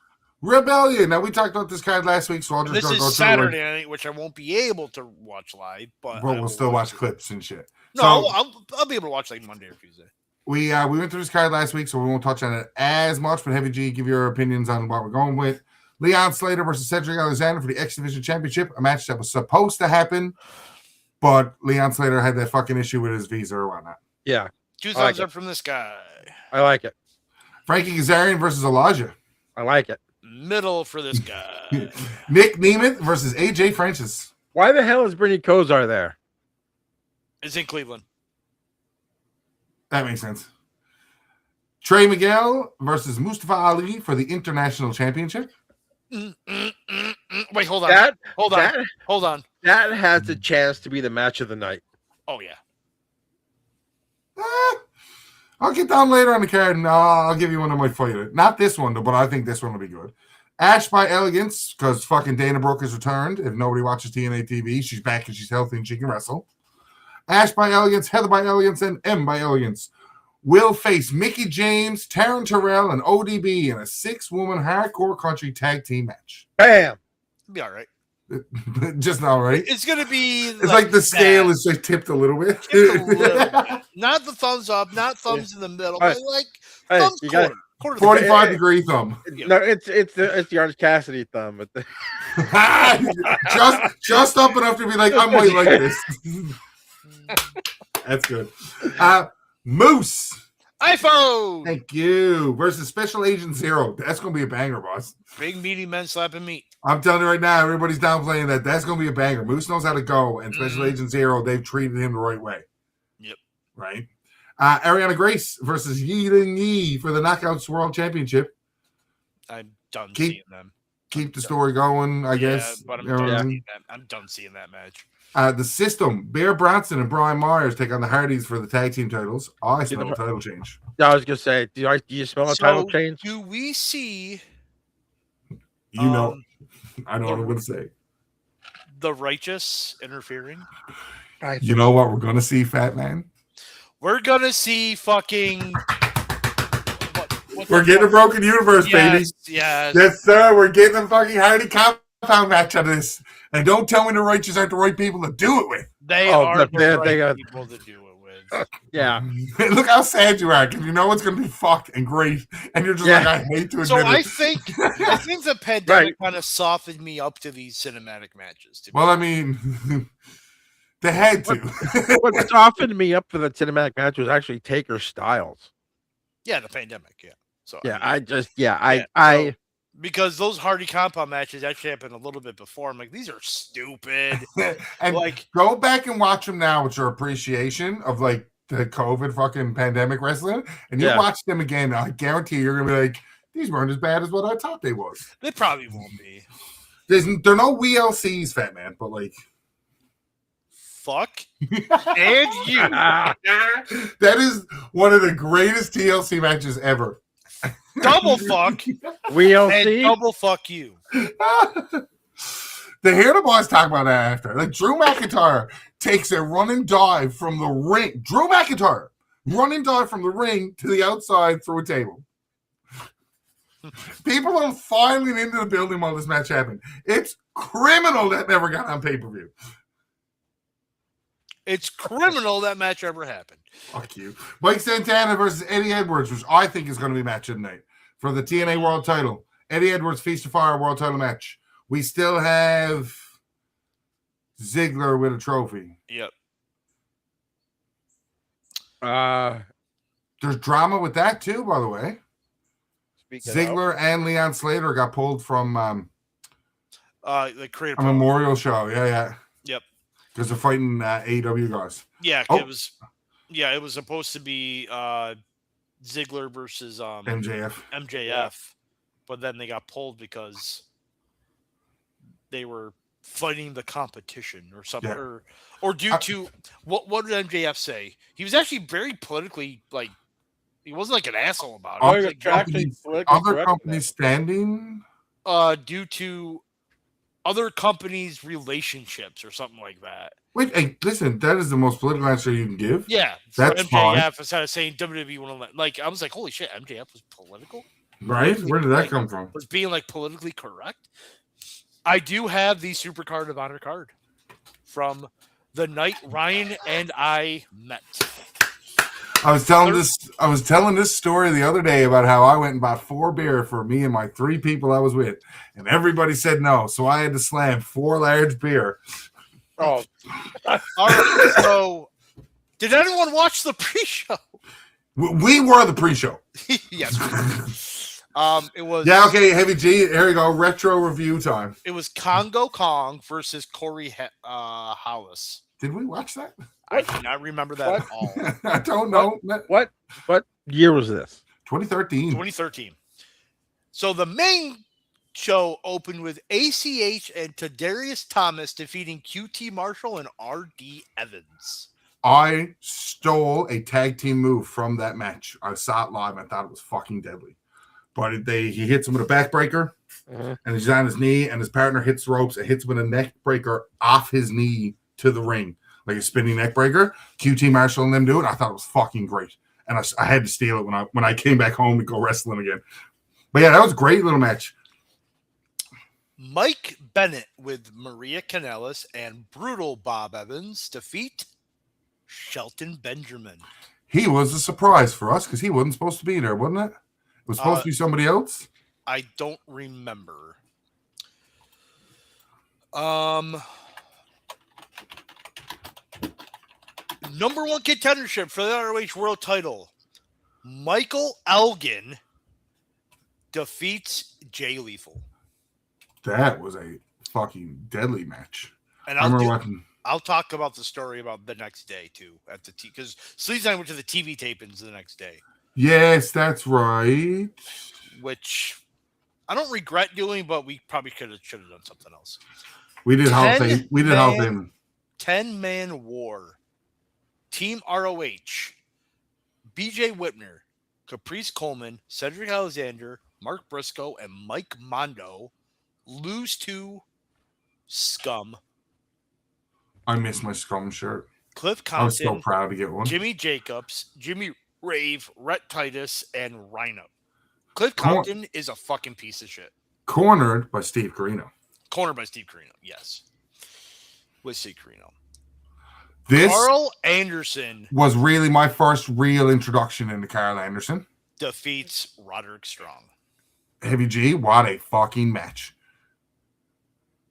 S1: Rebellion. Now we talked about this card last week, so I'll just
S2: go Saturday night, which I won't be able to watch live, but
S1: we'll still watch clips and shit.
S2: No, I'll be able to watch like Monday or Tuesday.
S1: We went through this card last week, so we won't touch on it as much. But Heavy G, give your opinions on what we're going with. Leon Slater versus Cedric Alexander for the X Division Championship, a match that was supposed to happen but Leon Slater had that fucking issue with his visa or whatnot.
S3: Yeah.
S2: 2 thumbs up from this guy.
S3: I like it.
S1: Frankie Kazarian versus Elijah.
S3: I like it.
S2: Middle for this guy.
S1: Nick Nemeth versus AJ Francis.
S3: Why the hell is Brittany Kozar there?
S2: It's in Cleveland.
S1: That makes sense. Trey Miguel versus Mustafa Ali for the International Championship.
S2: Wait, hold on. Hold on.
S3: That has the chance to be the match of the night.
S2: Oh, yeah.
S1: I'll get down later on the card and I'll give you one that might fight it. Not this one, though, but I think this one will be good. Ash by Elegance, because fucking Dana Brooke has returned. If nobody watches TNA TV, she's back and she's healthy and she can wrestle. Ash by Elegance, Heather by Elegance, and M by Elegance will face Mickie James, Taryn Terrell, and ODB in a 6-woman hardcore country tag team match.
S3: Bam!
S2: It'll be all right.
S1: Just not right.
S2: It's going to be.
S1: It's like the scale is just tipped a little bit.
S2: Not the thumbs up, not thumbs in the middle,
S3: but
S2: like
S3: thumbs
S2: quarter.
S1: 45-degree thumb.
S3: No, it's the Orange Cassidy thumb. But
S1: just up enough to be like, I might like this. That's good. Moose.
S2: iPhone.
S1: Thank you. Versus Special Agent Zero. That's going to be a banger, boss.
S2: Big meaty men slapping meat.
S1: I'm telling you right now, everybody's downplaying that. That's going to be a banger. Moose knows how to go, and Special Agent Zero, they've treated him the right way.
S2: Yep.
S1: Right? Ariana Grace versus Yi Ling Yi for the Knockouts World Championship.
S2: I'm done seeing them.
S1: Keep the story going, I guess.
S2: But I'm done seeing that match.
S1: The System, Bear Bronson and Brian Myers take on the Hardys for the tag team titles. I smell a title change.
S3: I was going to say, do you smell a title change?
S2: Do we see...
S1: You know, I know what I'm going to say.
S2: The Righteous interfering?
S1: You know what we're going to see, Fat Man?
S2: We're going to see fucking...
S1: We're getting a broken universe, baby. Yes, sir. We're getting a fucking Hardy compound match out of this. And don't tell me the Righteous aren't the right people to do it with.
S2: They are the right people to do it with.
S3: Yeah.
S1: Look how sad you are, because you know it's going to be fucked and great. And you're just like, I hate to admit
S2: so
S1: it.
S2: I think the pandemic kind of softened me up to these cinematic matches.
S1: Well, I mean, they had to.
S3: What softened me up for the cinematic match was actually Taker Styles.
S2: Yeah, the pandemic, yeah. So
S3: yeah,
S2: because those Hardy compound matches actually happened a little bit before. I'm like, these are stupid.
S1: And like, go back and watch them now with your appreciation of like the COVID fucking pandemic wrestling, and you watch them again. I guarantee you're gonna be like, these weren't as bad as what I thought they was.
S2: They probably won't be.
S1: They're no WLCs, Fat Man, but like,
S2: fuck and you.
S1: That is one of the greatest TLC matches ever.
S2: Double fuck.
S3: WLC.
S2: And double fuck you.
S1: To hear the boys talk about that after. Like Drew McIntyre takes a running dive from the ring. Drew McIntyre, running dive from the ring to the outside through a table. People are filing into the building while this match happened. It's criminal that never got on pay-per-view.
S2: It's criminal that match ever happened.
S1: Fuck you. Mike Santana versus Eddie Edwards, which I think is going to be match of the night for the TNA World Title. Eddie Edwards Feast of Fire World Title match. We still have Ziggler with a trophy.
S2: Yep.
S1: There's drama with that too, by the way. Ziggler and Leon Slater got pulled from
S2: the creative
S1: a memorial show. Yeah.
S2: Yep.
S1: Because they're fighting AEW guys.
S2: Yeah, it was supposed to be Ziggler versus MJF, but then they got pulled because they were fighting the competition or something, or due to what did MJF say? He was actually very politically he wasn't like an asshole about it.
S1: Other companies standing
S2: due to other companies' relationships or something like that.
S1: Wait, hey, listen, that is the most political answer you can give.
S2: Yeah,
S1: that's
S2: MJF instead of saying WWE wouldn't let. I was like, holy shit, MJF was political,
S1: right? Where did that come from?
S2: Was being politically correct. I do have the Super Card of Honor card from the night Ryan and I met.
S1: I was telling this story the other day about how I went and bought 4 beer for me and my 3 people I was with, and everybody said no, so I had to slam 4 large beer.
S3: Oh,
S2: All right, so did anyone watch the pre-show?
S1: We were the pre-show.
S2: Yes. It was.
S1: Yeah, okay, Heavy G. Here we go. Retro review time.
S2: It was Congo Kong versus Corey Hollis.
S1: Did we watch that?
S2: I do not remember that at all.
S1: I don't know.
S3: What year was this?
S1: 2013.
S2: 2013. So the main show opened with ACH and Tadarius Thomas defeating QT Marshall and RD Evans.
S1: I stole a tag team move from that match. I saw it live. I thought it was fucking deadly. But he hits him with a backbreaker, and he's on his knee, and his partner hits the ropes and hits him with a neck breaker off his knee to the ring, like a spinning neck breaker. QT Marshall and them do it. I thought it was fucking great. And I had to steal it when I came back home to go wrestling again. But yeah, that was a great little match.
S2: Mike Bennett with Maria Kanellis and Brutal Bob Evans defeat Shelton Benjamin.
S1: He was a surprise for us because he wasn't supposed to be there, wasn't it? It was supposed to be somebody else.
S2: I don't remember. Number one contendership for the ROH World Title. Michael Elgin defeats Jay Lethal.
S1: That was a fucking deadly match.
S2: And I'll talk about the story about the next day too at the because Sleaze and I went to the TV tapings the next day.
S1: Yes, that's right.
S2: Which I don't should have done something else.
S1: We did Hall of Fame.
S2: 10-man war. Team ROH. BJ Whitmer, Caprice Coleman, Cedric Alexander, Mark Briscoe, and Mike Mondo lose to Scum.
S1: I miss my Scum shirt.
S2: Cliff Compton.
S1: I was so proud to get one.
S2: Jimmy Jacobs, Jimmy Rave, Rhett Titus, and Rhino. Cliff Compton is a fucking piece of shit.
S1: Cornered by Steve Carino.
S2: Yes. With Steve Carino.
S1: This
S2: Carl Anderson
S1: was really my first real introduction into Carl Anderson.
S2: Defeats Roderick Strong.
S1: Heavy G, what a fucking match.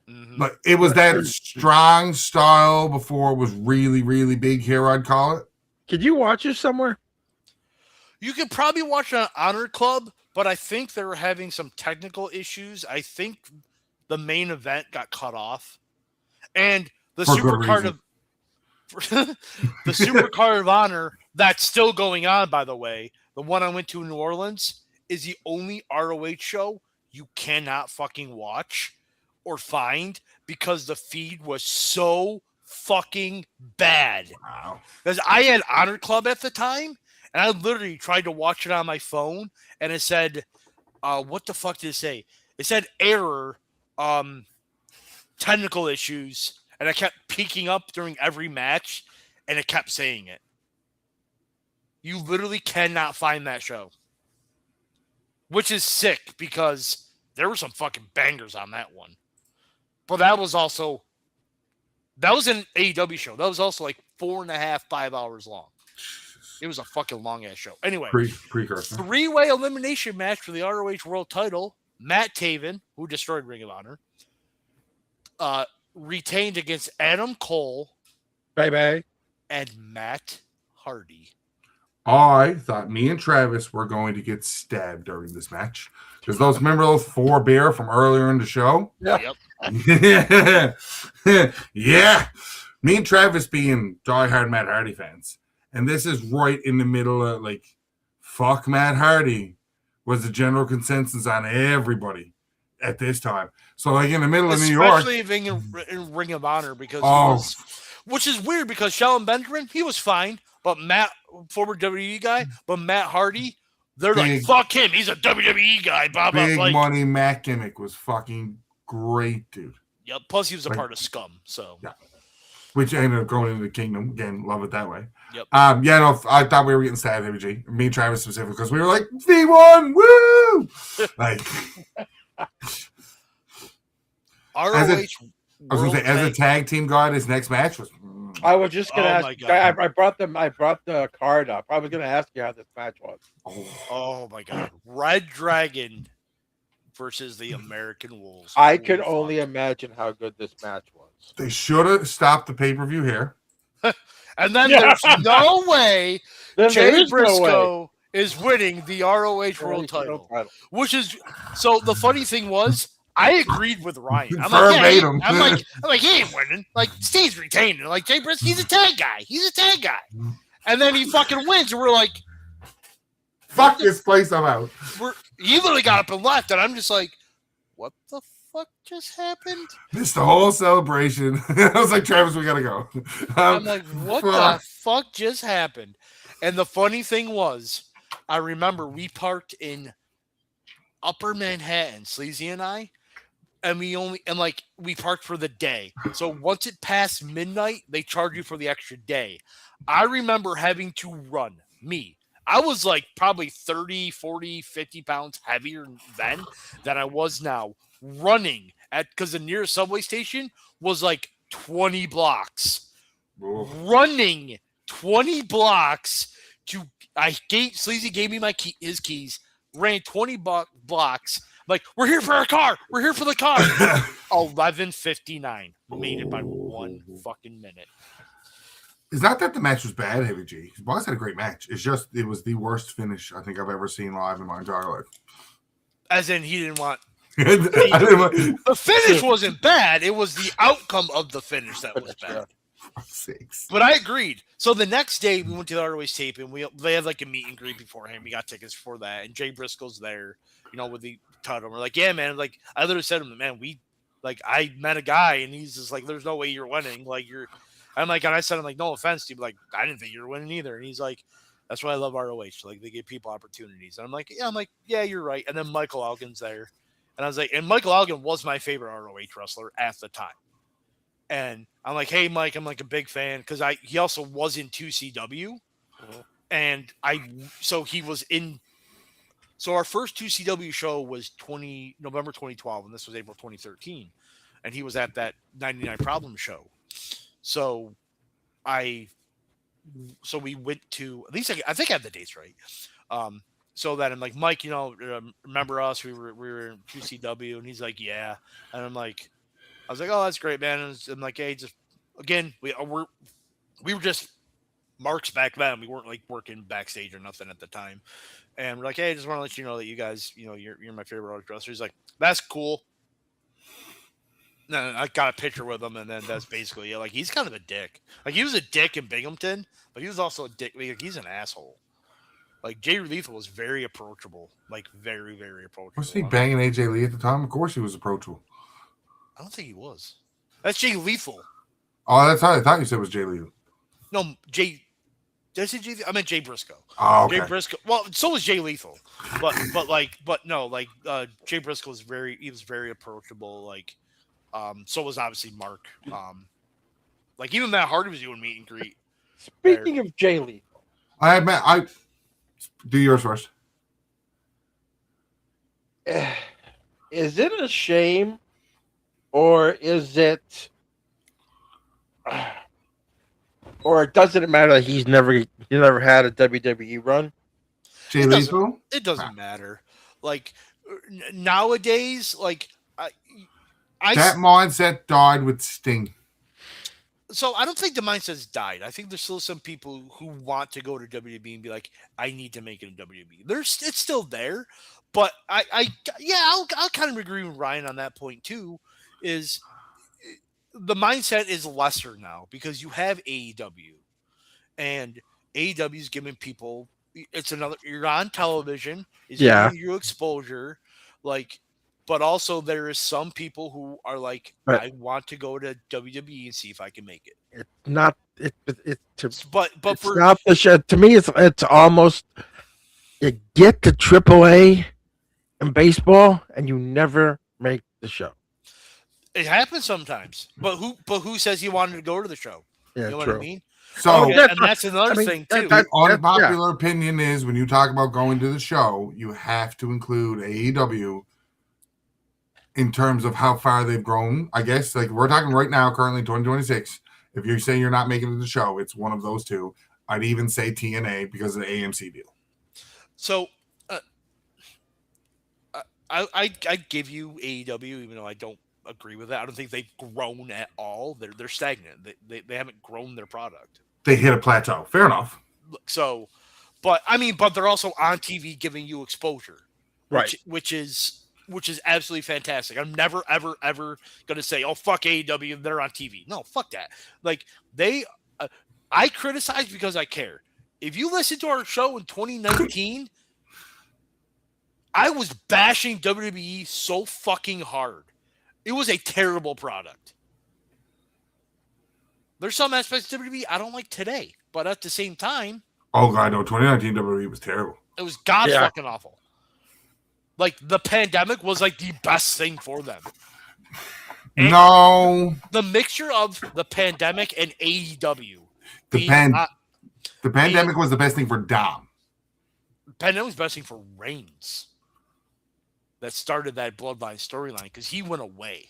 S2: Mm-hmm.
S1: Like it was that strong style before it was really, really big here, I'd call it.
S3: Could you watch it somewhere?
S2: You could probably watch it on Honor Club, but I think they were having some technical issues. I think the main event got cut off. And the Supercard of Honor that's still going on, by the way. The one I went to in New Orleans is the only ROH show you cannot fucking watch or find because the feed was so fucking bad.
S1: Wow.
S2: Because I had Honor Club at the time, and I literally tried to watch it on my phone, and it said, what the fuck did it say? It said error, technical issues, and I kept peeking up during every match, and it kept saying it. You literally cannot find that show. Which is sick, because there were some fucking bangers on that one. But that was an AEW show. That was also like 4.5, 5 hours long. It was a fucking long-ass show. Anyway,
S1: precursor.
S2: Three-way elimination match for the ROH World Title. Matt Taven, who destroyed Ring of Honor, retained against Adam Cole,
S3: Bye-bye,
S2: and Matt Hardy.
S1: I thought me and Travis were going to get stabbed during this match. Because remember those 4 beer from earlier in the show?
S2: Yeah.
S1: Yep. Yeah. Me and Travis being diehard Matt Hardy fans. And this is right in the middle of, like, fuck Matt Hardy was the general consensus on everybody at this time. So, like, in the middle of New York.
S2: Especially in Ring of Honor, because which is weird because Shelton Benjamin, he was fine. But Matt, former WWE guy, but Matt Hardy, they're like, fuck him. He's a WWE guy. Blah, blah,
S1: big
S2: blah.
S1: money Matt gimmick was fucking great, dude.
S2: Yeah, plus he was a part of Scum, so.
S1: Yeah. Which ended up going into the Kingdom. Again, love it that way.
S2: Yep.
S1: I thought we were getting stabbed, Heavy G. Me and Travis specifically, because we were like, V1, woo! Like, as a tag team guy, this next match was.
S3: I was just gonna ask. I brought the card up. I was gonna ask you how this match was.
S2: Oh my god! Red Dragon versus the American Wolves.
S3: I could only imagine how good this match was.
S1: They should have stopped the pay-per-view here.
S2: And then there's no way Jay Briscoe
S3: way.
S2: is winning the ROH World title. Which is so the funny thing was I agreed with Ryan. I'm like,
S1: Verbatim.
S2: I'm like, he ain't winning. Like Steve's retaining. Like Jay Briscoe, he's a tag guy. And then he fucking wins, and we're like,
S1: fuck this place, I'm out.
S2: He literally got up and left, and I'm just like, what the fuck just happened?
S1: Missed the whole celebration. I was like, Travis, we gotta go.
S2: I'm like, what the fuck just happened? And the funny thing was, I remember we parked in Upper Manhattan, Sleazy and I, and we parked for the day. So once it passed midnight, they charge you for the extra day. I remember having to run. I was like probably 30, 40, 50 pounds heavier then than I was now, running because the nearest subway station was like 20 blocks.
S1: Ooh.
S2: Running 20 blocks Sleazy gave me his keys, ran 20 blocks. Like, we're here for our car. We're here for the car. 11:59. Made it by 1 fucking minute.
S1: It's not that the match was bad, Heavy G. Boss had a great match. It's just it was the worst finish I think I've ever seen live in my entire life.
S2: As in, he didn't want. The finish wasn't bad. It was the outcome of the finish that was bad. But I agreed. So the next day, we went to the ROH tape, and they had like a meet and greet beforehand. We got tickets for that, and Jay Briscoe's there, with the title. We're like, yeah, man. Like, I literally said to him, man, I met a guy, and he's just like, there's no way you're winning. Like, I'm like, and I said, I'm like, no offense to you, but like, I didn't think you were winning either. And he's like, that's why I love ROH. Like, they give people opportunities. And I'm like, yeah, you're right. And then Michael Elgin's there. And I was like, and Michael Elgin was my favorite ROH wrestler at the time. And I'm like, hey, Mike, I'm like a big fan because he also was in 2CW. And so he was in. So our first 2CW show was November 2012, and this was April 2013. And he was at that 99 Problem show. So we went to, at least I think I have the dates right. So that I'm like, Mike, remember us? We were in 2CW, and he's like, yeah. And I was like, oh, that's great, man. And I'm like, hey, just again, we were just marks back then. We weren't like working backstage or nothing at the time. And we're like, hey, I just want to let you know that you guys, you're my favorite wrestler. He's like, that's cool. No, I got a picture with him, and then that's basically it. Like, he's kind of a dick. Like, he was a dick in Binghamton, but he was also a dick. Like, he's an asshole. Like, Jay Lethal was very approachable. Like, very, very approachable.
S1: Was he banging AJ Lee at the time? Of course he was approachable.
S2: I don't think he was. That's Jay Lethal.
S1: Oh, that's how I thought you said it was Jay Lethal.
S2: No, Jay. Did I say Jay? I meant Jay Briscoe.
S1: Oh, okay.
S2: Jay Briscoe. Well, so was Jay Lethal, but Jay Briscoe was very approachable. Like, so was obviously Mark. Like, even Matt Hardy was doing meet and greet.
S3: Speaking of Jay Lethal,
S1: I do yours first.
S3: Is it a shame, or is it, or does it matter that he never had a WWE run?
S1: Jay Lethal?
S2: It doesn't matter. Like, nowadays, like
S1: that mindset died with Sting.
S2: So I don't think the mindset's died. I think there's still some people who want to go to WWE and be like, I need to make it in WWE. It's still there, but I'll kind of agree with Ryan on that point too. Is the mindset is lesser now because you have AEW, and AEW is giving people. You're on television. It's giving you exposure, like. But also, there is some people who are like, I want to go to WWE and see if I can make it.
S3: It's not.
S2: But
S3: it's not the show. To me, it's almost you get to AAA in baseball and you never make the show.
S2: It happens sometimes. But who says he wanted to go to the show?
S3: Yeah,
S2: you know
S3: true.
S2: what I mean?
S1: So
S2: and that's another thing too.
S1: The unpopular opinion is when you talk about going to the show, you have to include AEW. In terms of how far they've grown, I guess, like we're talking right now, currently 2026. If you're saying you're not making it to the show, it's one of those two. I'd even say TNA because of the AMC deal.
S2: So, I give you AEW, even though I don't agree with that. I don't think they've grown at all. They're stagnant. They haven't grown their product.
S1: They hit a plateau. Fair enough.
S2: So, but they're also on TV giving you exposure,
S3: Right.
S2: which is absolutely fantastic. I'm never ever gonna say, oh fuck AEW, they're on TV. No, fuck that. Like I criticize because I care. If you listen to our show in 2019, I was bashing WWE so fucking hard. It was a terrible product. There's some aspects of WWE I don't like today, but at the same time,
S1: oh god, no, 2019 WWE was terrible.
S2: It was fucking awful. Like the pandemic was like the best thing for them. And
S1: no,
S2: the mixture of the pandemic and AEW.
S1: The pandemic was the best thing for Dom.
S2: The pandemic was the best thing for Reigns. That started that bloodline storyline because he went away.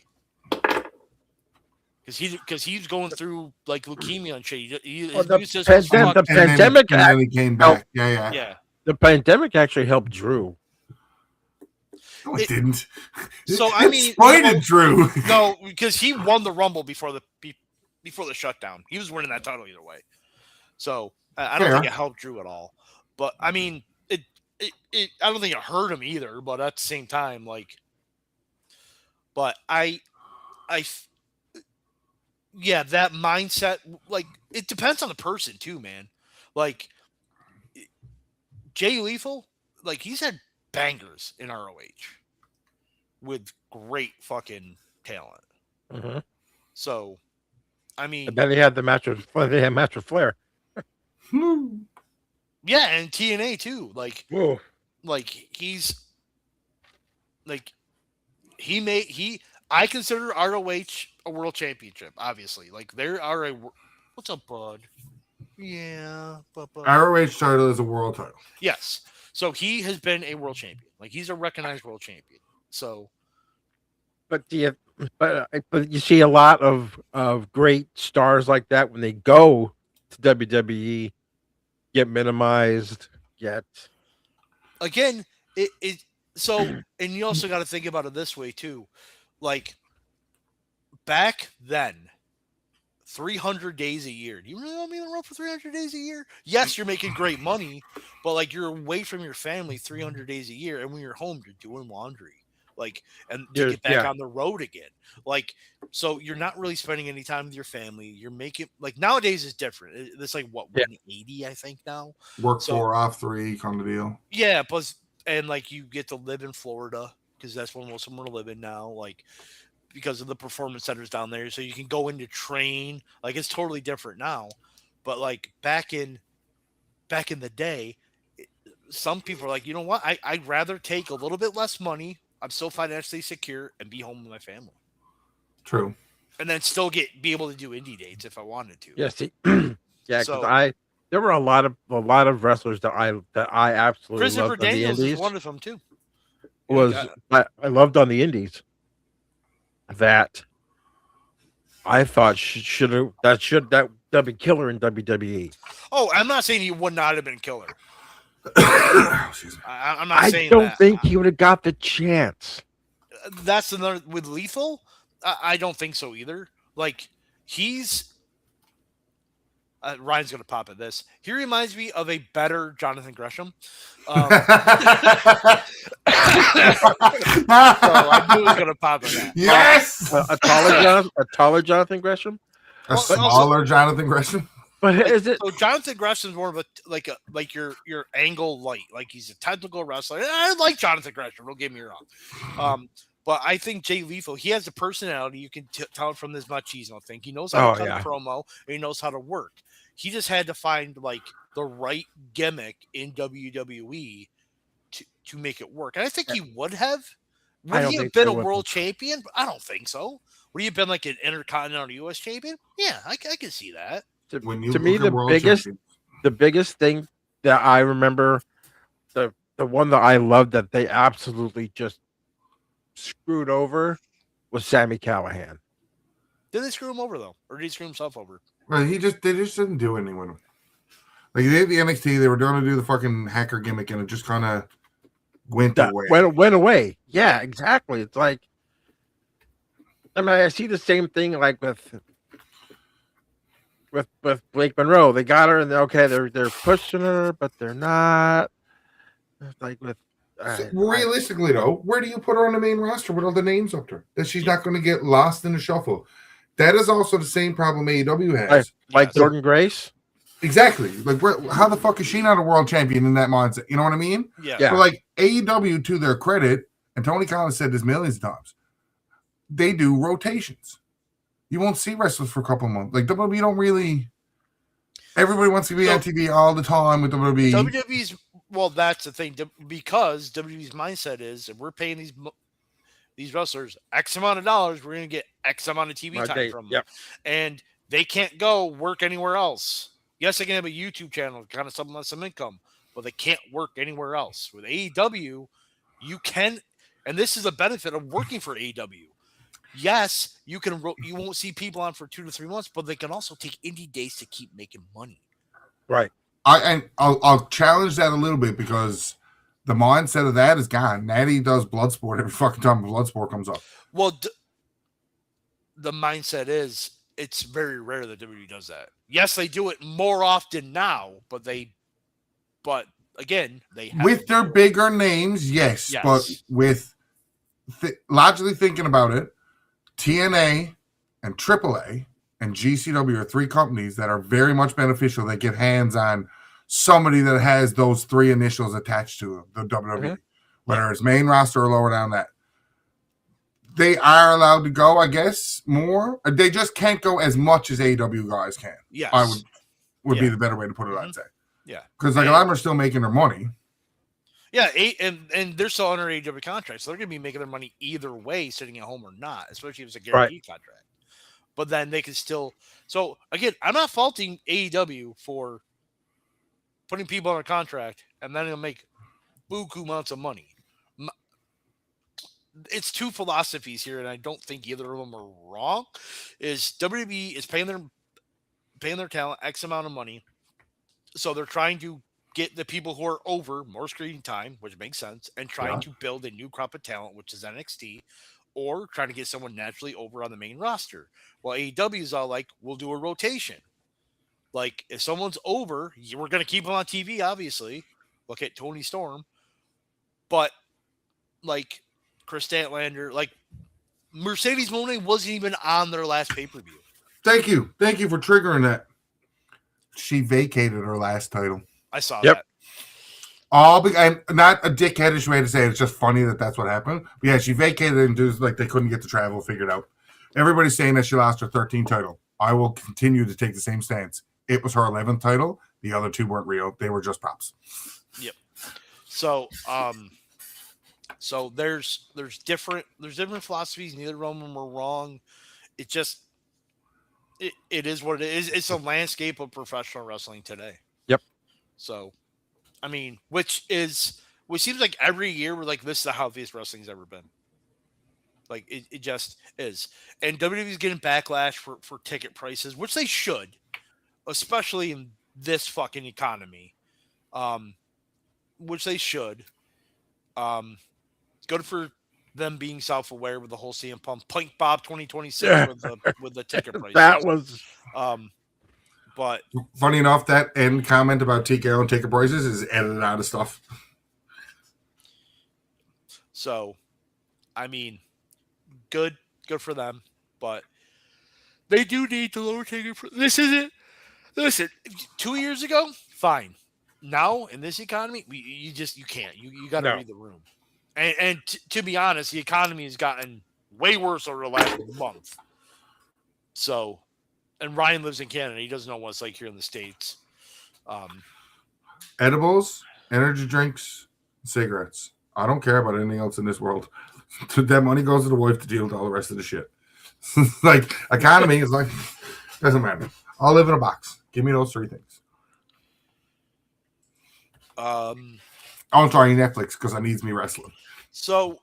S2: Because he was going through like leukemia and shit.
S3: The pandemic
S1: actually came back. Yeah.
S3: The pandemic actually helped Drew.
S1: No, it didn't.
S2: So
S1: it exploited Drew.
S2: No, because he won the Rumble before the shutdown. He was winning that title either way. So I don't think it helped Drew at all. But I mean, it I don't think it hurt him either. But at the same time, like, but yeah, that mindset, like, it depends on the person too, man. Like, Jay Lethal, like, he's had bangers in ROH with great fucking talent.
S3: Mm-hmm.
S2: So, I mean,
S3: and then they had the match with Flair.
S2: Yeah, and TNA too. Like,
S3: whoa,
S2: like he's like I consider ROH a world championship. Obviously, like there are what's up, bud? Yeah, but
S1: ROH title is a world title.
S2: Yes, so he has been a world champion. Like he's a recognized world champion. So,
S3: but you see a lot of great stars like that when they go to WWE get minimized.
S2: Again, it so, and you also got to think about it this way too. Like back then, 300 days a year. Do you really want me on the road for 300 days a year? Yes, you're making great money, but like you're away from your family 300 days a year, and when you're home, you're doing laundry. Like, and to get back on the road again. Like, so you're not really spending any time with your family. You're making, like, nowadays it's different. It's like, what, 180, I think now?
S1: Work 4, off 3, kind of deal.
S2: Yeah, plus, and like, you get to live in Florida, because that's where most of them are living now, like, because of the performance centers down there. So you can go in to train. Like, it's totally different now. But, like, back in the day, some people are like, you know what? I'd rather take a little bit less money. I'm still financially secure and be home with my family.
S1: True.
S2: And then still be able to do indie dates if I wanted to.
S3: Yeah, see, yeah, because there were a lot of wrestlers that I absolutely
S2: Christopher
S3: loved
S2: Daniels
S3: on the indies.
S2: is one of them too.
S3: I loved on the indies that I thought that'd be killer in WWE.
S2: Oh, I'm not saying he would not have been killer. I'm not saying that. I
S3: don't think he would have got the chance.
S2: That's another with Lethal. I don't think so either. Like he's Ryan's gonna pop at this. He reminds me of a better Jonathan Gresham. So I knew he was gonna pop at that.
S1: Yes,
S3: a taller Jonathan Gresham,
S1: a smaller Jonathan Gresham.
S3: But is it
S2: so? Jonathan Gresham's more of like your angle light. Like he's a technical wrestler. I like Jonathan Gresham. Don't get me wrong. But I think Jay Lethal, he has a personality. You can tell from this machismo thing. He knows how to cut a promo and he knows how to work. He just had to find like the right gimmick in WWE to make it work. And I think he would have. Would he have been a world champion? I don't think so. Would he have been like an Intercontinental US champion? Yeah, I can see that.
S3: To me, the biggest thing that I remember, the one that I loved that they absolutely just screwed over was Sami Callihan.
S2: Did they screw him over though, or did he screw himself over?
S1: Well, they just didn't do anything with him. Like they did the NXT, they were going to do the fucking hacker gimmick, and it just kind of went away.
S3: Went away. Yeah, exactly. It's like I mean, I see the same thing like with Blake Monroe. They got her, and they're pushing her, but they're not. Like with
S1: realistically, though, where do you put her on the main roster with all the names up there? That she's not going to get lost in the shuffle. That is also the same problem AEW has.
S3: Like Jordan Grace?
S1: Exactly. Like, how the fuck is she not a world champion in that mindset? You know what I mean?
S2: Yeah.
S1: But like AEW, to their credit, and Tony Khan said this millions of times, they do rotations. You won't see wrestlers for a couple months. Like WWE don't really. Everybody wants to be on TV all the time with WWE.
S2: WWE's, well, that's the thing, because WWE's mindset is, if we're paying these wrestlers X amount of dollars, we're going to get X amount of TV time from them. And they can't go work anywhere else. Yes, they can have a YouTube channel, kind of supplement some income, but they can't work anywhere else. With AEW, you can, and this is a benefit of working for AEW. Yes, you won't see people on for 2 to 3 months, but they can also take indie days to keep making money.
S3: Right.
S1: I'll challenge that a little bit, because the mindset of that is gone. Natty does Bloodsport every fucking time Bloodsport comes up.
S2: Well, the mindset is, it's very rare that WWE does that. Yes, they do it more often now, but again, they
S1: with their bigger names, yes. But with logically thinking about it, TNA and AAA and GCW are 3 companies that are very much beneficial that get hands on somebody that has those 3 initials attached to them, the WWE, whether it's main roster or lower down that. They are allowed to go, I guess, more. They just can't go as much as AEW guys can.
S2: Yes.
S1: I would be the better way to put it, I'd say.
S2: Yeah.
S1: Because like a lot of them are still making their money.
S2: Yeah, and they're still under AEW contracts, so they're going to be making their money either way, sitting at home or not, especially if it's a guaranteed contract. But then they can still. So again, I'm not faulting AEW for putting people under contract, and then they'll make buku amounts of money. It's 2 philosophies here, and I don't think either of them are wrong. Is WWE is paying their talent X amount of money, so they're trying to get the people who are over more screen time, which makes sense, and trying to build a new crop of talent, which is NXT, or trying to get someone naturally over on the main roster. Well, AEW is all like, we'll do a rotation. Like, if someone's over, we're going to keep them on TV, obviously. Look at Tony Storm. But, like, Chris Statlander, like, Mercedes Moné wasn't even on their last pay-per-view.
S1: Thank you. Thank you for triggering that. She vacated her last title.
S2: I saw that.
S1: I'm not a dickheadish way to say it. It's just funny that that's what happened. But yeah, she vacated and just like they couldn't get the travel figured out. Everybody's saying that she lost her 13th title. I will continue to take the same stance. It was her 11th title. The other 2 weren't real. They were just props.
S2: Yep. So, so there's different philosophies. Neither of them are wrong. It just it is what it is. It's a landscape of professional wrestling today.
S3: Yep. So,
S2: I mean, which seems like every year we're like, this is the healthiest wrestling's ever been. Like it just is. And WWE's getting backlash for ticket prices, which they should, especially in this fucking economy. Which they should. Good for them being self-aware with the whole CM Punk Bob 2026 with the ticket prices.
S3: That was
S2: but
S1: funny enough, that end comment about TKO and ticket prices is edited out of stuff.
S2: So, I mean, good for them, but they do need to lower ticket. This isn't. Listen, 2 years ago, fine. Now in this economy, you can't. You got to read the room. And to be honest, the economy has gotten way worse over the last month. So, and Ryan lives in Canada. He doesn't know what it's like here in the States.
S1: Edibles, energy drinks, cigarettes. I don't care about anything else in this world. That money goes to the wife to deal with all the rest of the shit. Like, economy is like, doesn't matter. I'll live in a box. Give me those 3 things. I'm sorry, Netflix, because I needs me wrestling.
S2: So,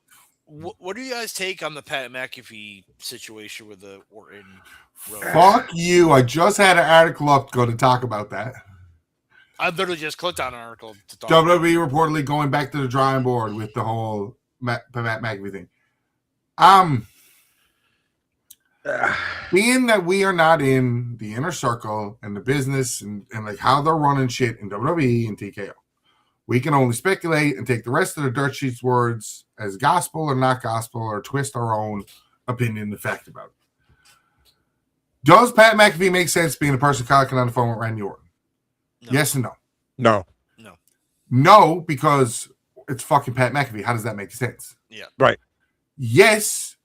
S2: what do you guys take on the Pat McAfee situation with the Orton?
S1: Fuck you! I just had an article up to talk about that.
S2: I literally just clicked on an article to talk.
S1: WWE reportedly going back to the drawing board with the whole Pat McAfee thing. Being that we are not in the inner circle and the business and like how they're running shit in WWE and TKO, we can only speculate and take the rest of the dirt sheets words as gospel or not gospel or twist our own opinion and fact about it. Does Pat McAfee make sense being the person talking on the phone with Randy Orton? No. Yes and no.
S3: No.
S1: No, because it's fucking Pat McAfee. How does that make sense?
S2: Yeah.
S3: Right.
S1: Yes,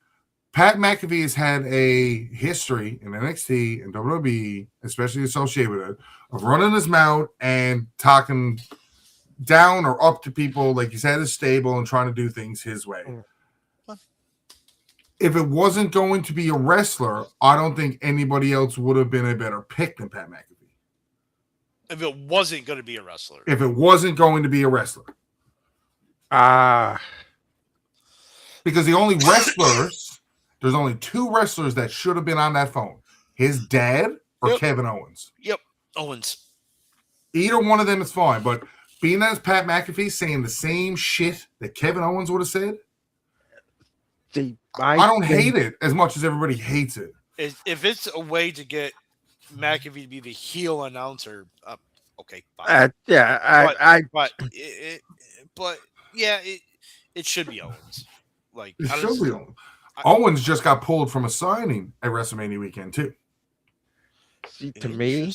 S1: Pat McAfee has had a history in NXT and WWE, especially associated with it, of running his mouth and talking down or up to people like he's had his stable and trying to do things his way. If it wasn't going to be a wrestler, I don't think anybody else would have been a better pick than Pat McAfee.
S2: If it wasn't going to be a wrestler.
S1: If it wasn't going to be a wrestler. Because the only wrestlers, there's only two wrestlers that should have been on that phone. His dad or Kevin Owens.
S2: Yep, Owens.
S1: Either one of them is fine, but being as Pat McAfee saying the same shit that Kevin Owens would have said, I don't hate it as much as everybody hates it.
S2: If it's a way to get McAfee to be the heel announcer, okay,
S3: fine.
S2: It should be Owens. Like
S1: it should be Owens. Owens just got pulled from a signing at WrestleMania weekend too.
S3: See, to me,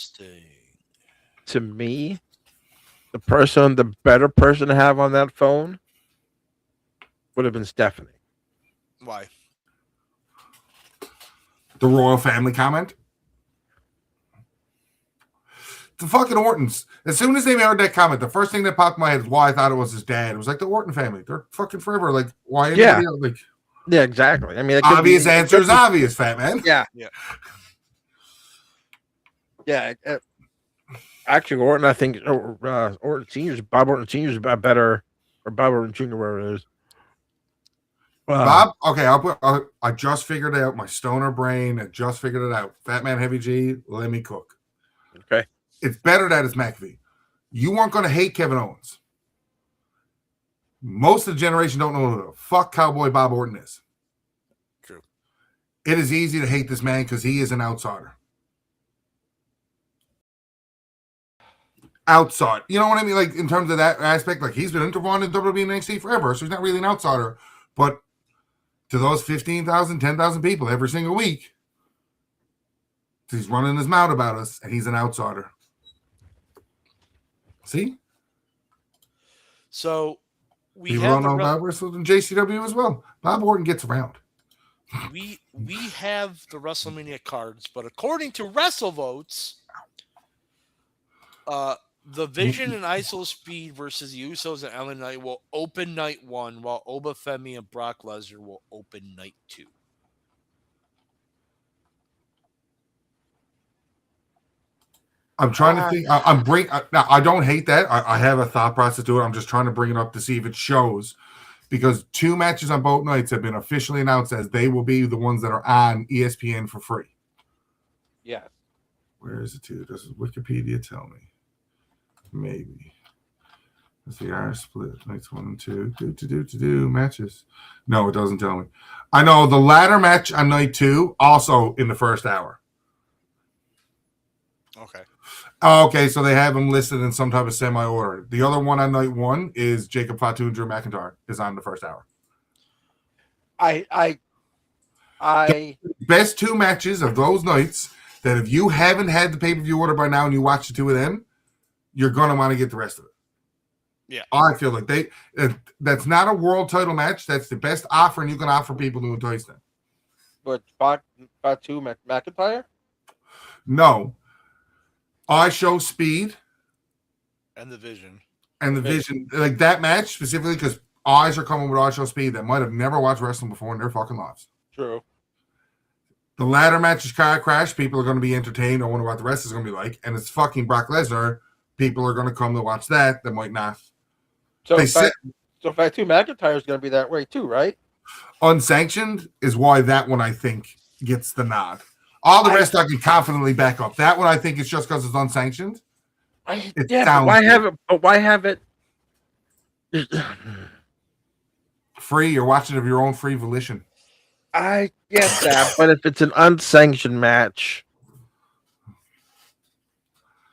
S3: the better person to have on that phone would have been Stephanie.
S2: Why?
S1: The royal family comment. The fucking Ortons. As soon as they made that comment, the first thing that popped in my head is why I thought it was his dad. It was like the Orton family. They're fucking forever. Like, why?
S3: Yeah.
S1: Like,
S3: yeah, exactly. I mean,
S1: obvious answer is obvious, fat man.
S3: Yeah. Actually, Orton, I think, Orton Senior's, Bob Orton Senior's better, or Bob Orton Jr., where it is.
S1: Bob, okay, I just figured it out. My stoner brain, I just figured it out. Fat Man Heavy G, let me cook.
S3: Okay.
S1: It's better that it's McAfee. You weren't going to hate Kevin Owens. Most of the generation don't know who the fuck Cowboy Bob Orton is.
S2: True.
S1: It is easy to hate this man because he is an outsider. Outside. You know what I mean? Like, in terms of that aspect, like, he's been interviewing in WWE and NXT forever, so he's not really an outsider. But to those 15,000, 10,000 people every single week, he's running his mouth about us, and he's an outsider. See?
S2: So we
S1: have Bob wrestled in JCW as well. Bob Orton gets around.
S2: We have the WrestleMania cards, but according to WrestleVotes, the Vision and ISO Speed versus the Usos and LA Knight will open night 1, while Oba Femi and Brock Lesnar will open night 2.
S1: I'm trying to think. I don't hate that. I have a thought process to it. I'm just trying to bring it up to see if it shows, because 2 matches on both nights have been officially announced as they will be the ones that are on ESPN for free.
S3: Yeah.
S1: Where is it to? Does Wikipedia tell me? Maybe. Let's see. Our split nights 1 and 2. Do matches. No, it doesn't tell me. I know the ladder match on night 2 also in the first hour.
S2: Okay.
S1: Okay, so they have them listed in some type of semi-order. The other one on night 1 is Jacob Fatu and Drew McIntyre is on the first hour.
S3: I
S1: best 2 matches of those nights that if you haven't had the pay-per-view order by now and you watch the 2 of them, you're gonna want to get the rest of it.
S2: Yeah,
S1: I feel like that's not a world title match. That's the best offering you can offer people to entice them.
S3: But Fatu McIntyre?
S1: No. I Show Speed
S2: and the Vision.
S1: Like that match specifically, because eyes are coming with I Show Speed that might have never watched wrestling before in their fucking lives.
S3: True.
S1: The ladder match is car crash. People are going to be entertained. I wonder what the rest is going to be like. And it's fucking Brock Lesnar. People are going to come to watch that might not.
S3: So Fatu McIntyre is going to be that way too, right?
S1: Unsanctioned is why that one I think gets the nod. All the rest I can confidently back up. That one I think is just because it's unsanctioned.
S3: Why have it
S1: free? You're watching of your own free volition.
S3: I get that, but if it's an unsanctioned match,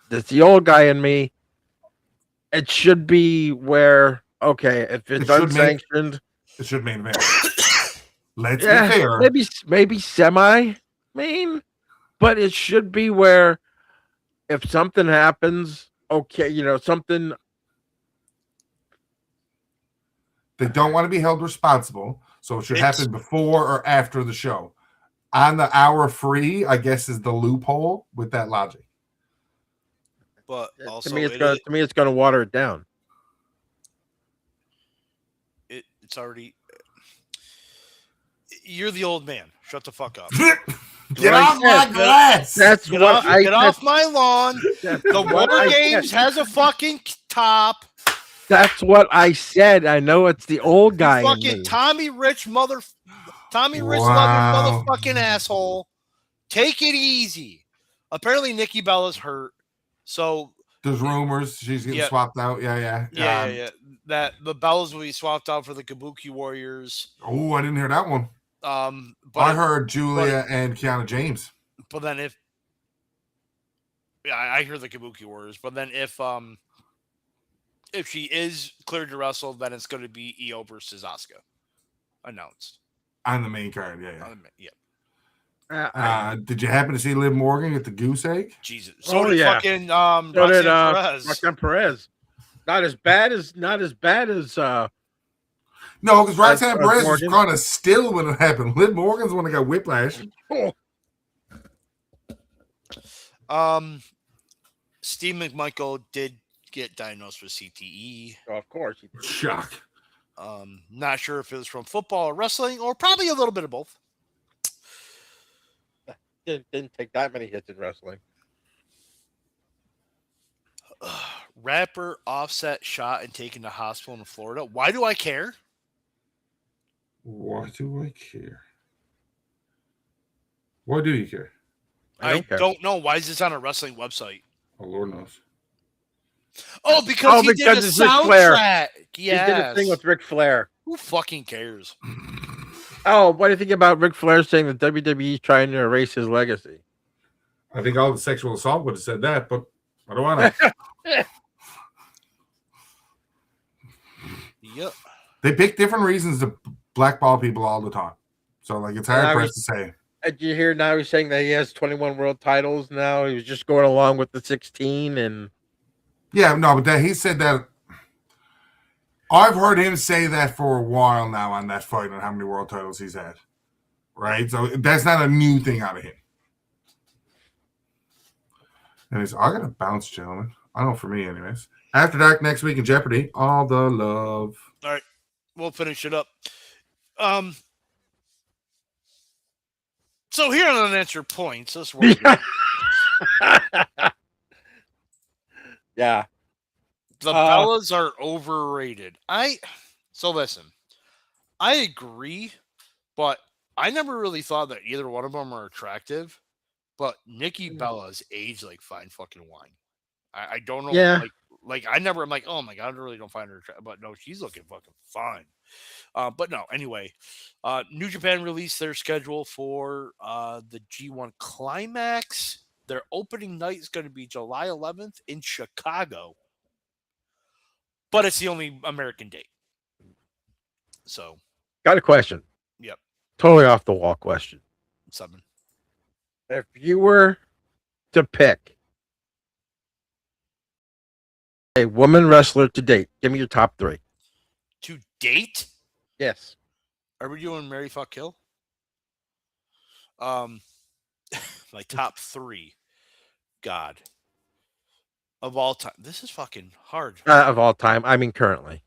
S3: that's the old guy in me. It should be where if it's unsanctioned,
S1: it should main event. Let's be
S3: yeah,
S1: fair.
S3: maybe semi main, but it should be where if something happens, something.
S1: They don't want to be held responsible, so it should happen before or after the show. On the hour free, I guess, is the loophole with that logic.
S2: But also,
S3: to me, it's gonna water it down.
S2: It's already. You're the old man. Shut the fuck up.
S1: Get off my glass.
S2: Get off my lawn. The War Games has a fucking top.
S3: That's what I said. I know it's the old guy.
S2: Fucking Tommy Rich motherfucking asshole. Take it easy. Apparently Nikki Bella's hurt. So
S1: there's rumors she's getting swapped out. Yeah.
S2: That the Bellas will be swapped out for the Kabuki Warriors.
S1: Oh, I didn't hear that one.
S2: But
S1: I heard Julia and Kiana James.
S2: But then I hear the Kabuki Warriors. But then if she is cleared to wrestle, then it's going to be Io versus Asuka. Announced.
S1: On the main card,
S2: Yeah.
S1: Did you happen to see Liv Morgan get the goose egg?
S2: Jesus. Fucking
S3: Roxanne Perez. Not as bad as
S1: no, because Roxanne Perez was kind of still when it happened. Liv Morgan's the one that got whiplash.
S2: Steve McMichael did get diagnosed with CTE.
S3: Oh, of course he did.
S1: Shock.
S2: Not sure if it was from football or wrestling, or probably a little bit of both.
S3: Didn't take that many hits in wrestling.
S2: Rapper Offset shot and taken to hospital in Florida. Why do I care?
S1: Why do I care? Why do you care?
S2: I don't know. Why is this on a wrestling website?
S1: Oh, Lord knows.
S2: Oh, because he did a soundtrack. Yeah,
S3: he did a thing with Ric Flair.
S2: Who fucking cares?
S3: Oh, what do you think about Ric Flair saying that WWE is trying to erase his legacy?
S1: I think all the sexual assault would have said that, but I don't want to.
S2: Yep.
S1: They pick different reasons to blackball people all the time. So, it's hard for us to say.
S3: Did you hear now he's saying that he has 21 world titles now? He was just going along with the 16 and...
S1: Yeah, no, but he said that. I've heard him say that for a while now on that fight and how many world titles he's had. Right? So that's not a new thing out of him. And I got to bounce, gentlemen. I know for me, anyways. After Dark next week in Jeopardy. All the love.
S2: All right. We'll finish it up. So here on Unanswered Points, this world.
S3: Yeah.
S2: The Bellas are overrated. So listen, I agree, but I never really thought that either one of them are attractive. But Nikki Bella's aged like fine fucking wine. I don't know.
S3: Yeah.
S2: I'm like, oh my God, I really don't find her attractive. But no, she's looking fucking fine. But no, anyway, New Japan released their schedule for the G1 Climax. Their opening night is going to be July 11th in Chicago. But it's the only American date. So.
S3: Got a question.
S2: Yep.
S3: Totally off the wall question.
S2: 7.
S3: If you were to pick a woman wrestler to date, give me your top 3.
S2: To date?
S3: Yes.
S2: Are we doing Mary Fuck Kill? My top 3. God. Of all time. This is fucking hard.
S3: Of all time. I mean, currently.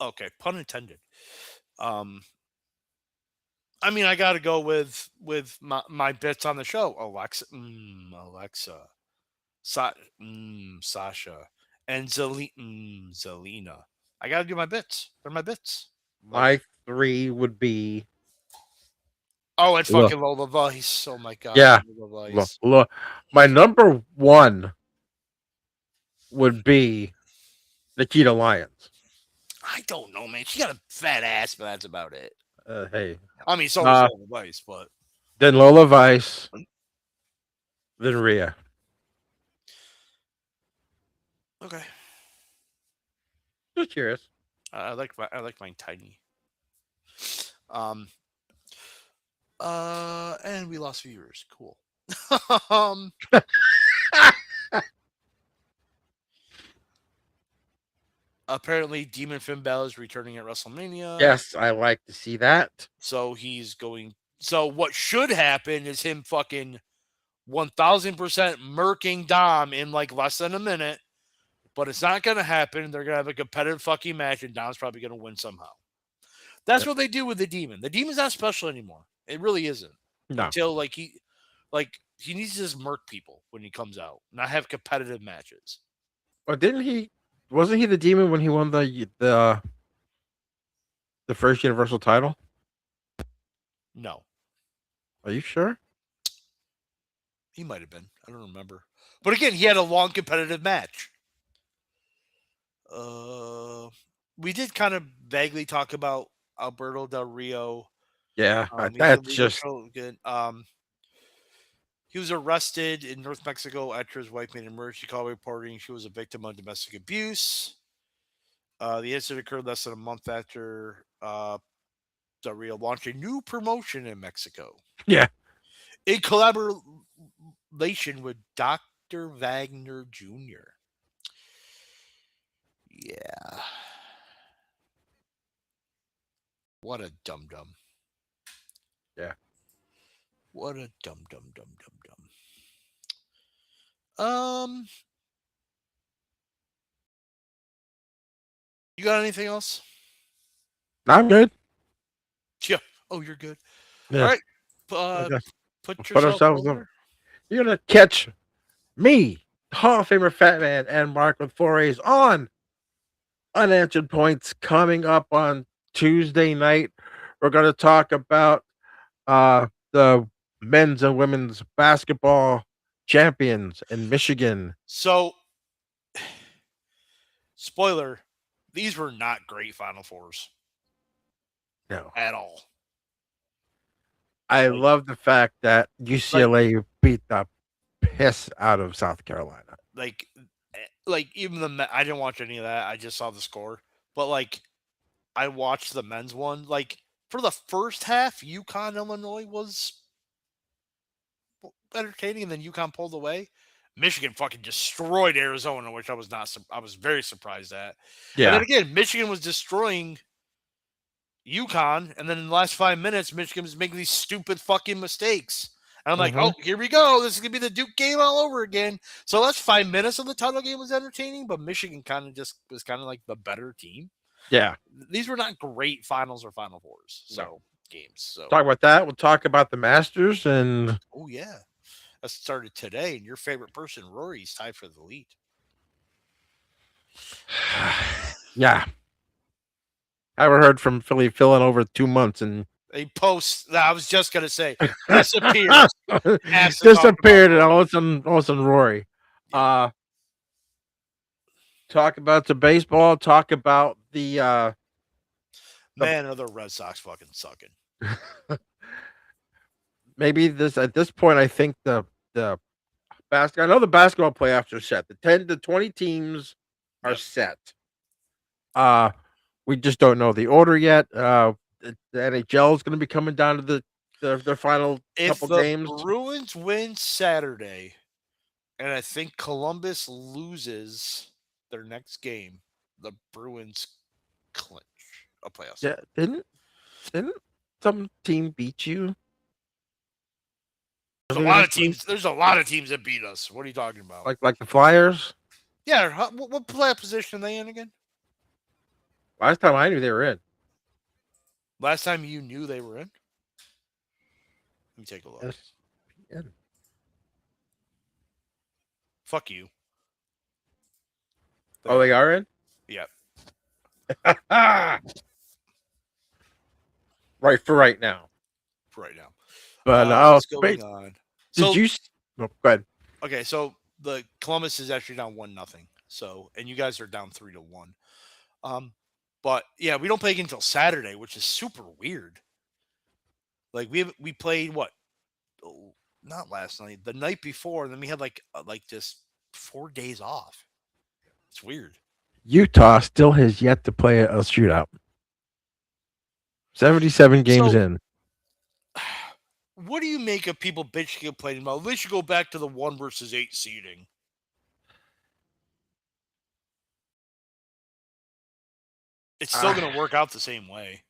S2: Okay. Pun intended. I mean, I got to go with my bits on the show. Alexa. Sasha. And Zelina. I got to do my bits. They're my bits.
S3: My 3 would be...
S2: Oh, and fucking Lola Vice. Oh, my God.
S3: Yeah.
S2: Lola Vice.
S3: My number 1 would be Nikita Lyons.
S2: I don't know, man. She got a fat ass, but that's about it.
S3: Hey.
S2: I mean, so was Lola Vice, but
S3: then Lola Vice, then Rhea.
S2: Okay.
S3: Just curious.
S2: I like mine tiny. And we lost viewers. Cool. Apparently, Demon Finn Balor is returning at WrestleMania.
S3: Yes, I like to see that.
S2: So he's going. So what should happen is him fucking 1000% murking Dom in like less than a minute. But it's not going to happen. They're going to have a competitive fucking match, and Dom's probably going to win somehow. That's what they do with the Demon. The Demon's not special anymore. It really isn't.
S3: No.
S2: Until he needs to just murk people when he comes out, not have competitive matches.
S3: Well, wasn't he the Demon when he won the first Universal title?
S2: No.
S3: Are you sure?
S2: He might have been. I don't remember. But again, he had a long competitive match. We did kind of vaguely talk about Alberto Del Rio.
S3: Yeah, that's just
S2: good. He was arrested in North Mexico after his wife made an emergency call reporting she was a victim of domestic abuse. The incident occurred less than a month after Del Rio launched a new promotion in Mexico.
S3: Yeah.
S2: In collaboration with Dr. Wagner Jr. Yeah. What a dum-dum.
S3: Yeah.
S2: What a dum-dum. You got anything else?
S3: I'm good.
S2: Yeah. Oh, you're good.
S3: Yeah.
S2: All right. Put yourself over.
S3: You're going to catch me, Hall of Famer Fatman and Mark with 4A's on Unanswered Points coming up on Tuesday night. We're going to talk about the men's and women's basketball champions in Michigan.
S2: So, spoiler, these were not great Final Fours.
S3: No.
S2: At all.
S3: I love the fact that UCLA beat the piss out of South Carolina.
S2: Like even I didn't watch any of that. I just saw the score. But I watched the men's one. For the first half, UConn Illinois was entertaining, and then UConn pulled away. Michigan fucking destroyed Arizona, which I was very surprised at.
S3: Yeah.
S2: And then again, Michigan was destroying UConn, and then in the last 5 minutes, Michigan was making these stupid fucking mistakes. And I'm like, oh, here we go. This is going to be the Duke game all over again. So that's 5 minutes of the title game was entertaining, but Michigan kind of just was kind of like the better team.
S3: Yeah.
S2: These were not great finals or Final Fours. Games. So
S3: talk about that. We'll talk about the Masters and
S2: oh yeah. That started today, and your favorite person, Rory's tied for the lead.
S3: Yeah. I haven't heard from Philly Phil in over 2 months, and
S2: they post. I was just gonna say disappeared.
S3: Disappeared, and all of a sudden, Rory. Yeah. Talk about the baseball. Talk about the
S2: man of the Red Sox fucking sucking.
S3: Maybe at this point, I think the basketball. I know the basketball playoffs are set. The 10 to 20 teams are set. We just don't know the order yet. The NHL is going to be coming down to their final couple games.
S2: If the Bruins win Saturday, and I think Columbus loses their next game, the Bruins clinch a playoff.
S3: Yeah, didn't some team beat you?
S2: There's a lot of teams. There's a lot of teams that beat us. What are you talking about?
S3: Like the Flyers?
S2: Yeah. What playoff position are they in again?
S3: Last time I knew they were in.
S2: Last time you knew they were in? Let me take a look.
S3: Yes. Yeah.
S2: Fuck you.
S3: Oh, they are in?
S2: Yep.
S3: Right for right now.
S2: For right now.
S3: But
S2: what's going on?
S3: Did you? Oh, go ahead.
S2: Okay, so the Columbus is actually down 1-0. So, and you guys are down 3-1. But yeah, we don't play again until Saturday, which is super weird. Like we played what? Oh, not last night, the night before, and then we had like just 4 days off. It's weird.
S3: Utah still has yet to play a shootout. 77 games
S2: So,
S3: in.
S2: what do you make of people bitching and complaining about? They should go back to the 1 versus 8 seeding. It's still going to work out the same way.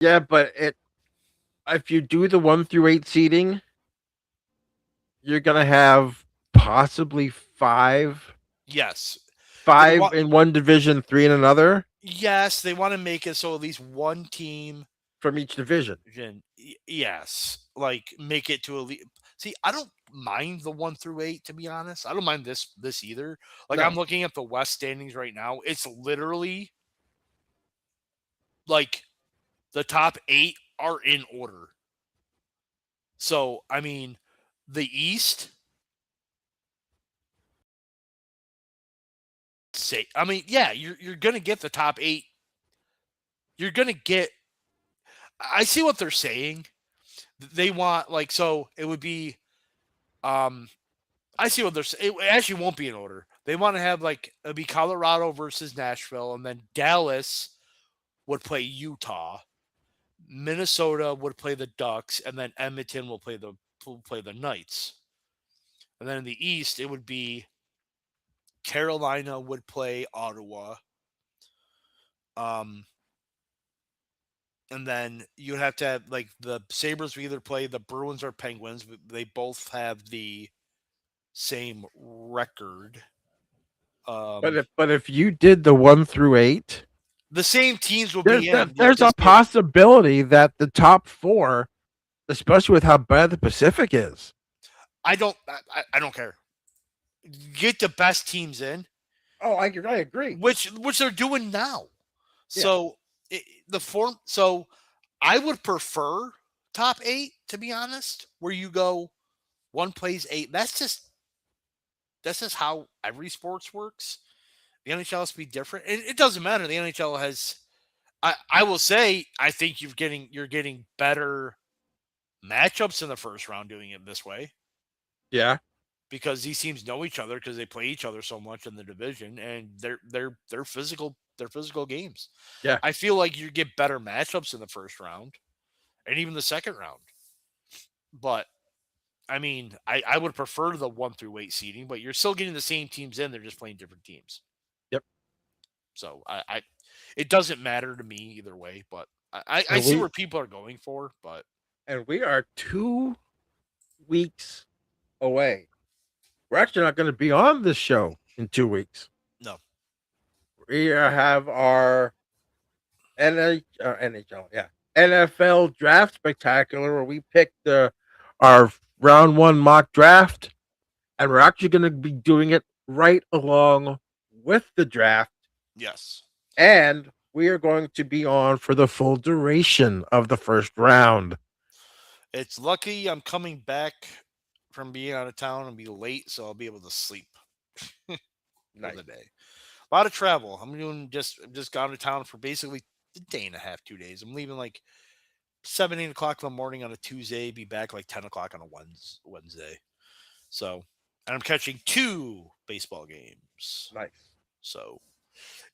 S3: Yeah, but if you do the 1 through 8 seeding, you're gonna have possibly 5.
S2: Yes.
S3: 5 in one division, 3 in another.
S2: Yes, they want to make it so at least one team
S3: from each division.
S2: Yes, like make it to elite. See, I don't mind the 1 through 8, to be honest. I don't mind this either. Like,
S3: No.
S2: I'm looking at the West standings right now. It's literally like the top 8 are in order. So, I mean, the East. Yeah, you're gonna get the top 8. You're gonna get. I see what they're saying. They want so it would be. I see what they're saying. It actually won't be in order. They want to have it'd be Colorado versus Nashville, and then Dallas would play Utah. Minnesota would play the Ducks, and then Edmonton will play the Knights. And then in the East, it would be Carolina would play Ottawa. And then you would have to have the Sabres would either play the Bruins or Penguins. They both have the same record.
S3: But if you did the 1 through 8,
S2: the same teams will be in.
S3: There's a possibility that the top 4, especially with how bad the Pacific is.
S2: I don't care. Get the best teams in.
S3: Oh, I agree.
S2: Which they're doing now. Yeah. So So I would prefer top 8, to be honest, where you go 1 plays 8. That's just how every sports works. The NHL has to be different. It doesn't matter. The NHL has. I will say I think you're getting better matchups in the first round doing it this way.
S3: Yeah,
S2: because these teams know each other because they play each other so much in the division, and they're physical games.
S3: Yeah,
S2: I feel like you get better matchups in the first round, and even the second round. But I mean, I would prefer the 1 through 8 seeding, but you're still getting the same teams in. They're just playing different teams.
S3: Yep.
S2: So it doesn't matter to me either way, but I see where people are going for, but.
S3: And we are 2 weeks away. We're actually not going to be on this show in 2 weeks.
S2: No.
S3: We have our NFL Draft Spectacular, where we picked our round 1 mock draft, and we're actually going to be doing it right along with the draft.
S2: Yes.
S3: And we are going to be on for the full duration of the first round.
S2: It's lucky I'm coming back from being out of town and be late, so I'll be able to sleep for the day. A lot of travel. I'm just gone to town for basically a day and a half, 2 days. I'm leaving 7, 8 o'clock in the morning on a Tuesday, be back 10 o'clock on a Wednesday. So, and I'm catching 2 baseball games.
S3: Nice.
S2: So,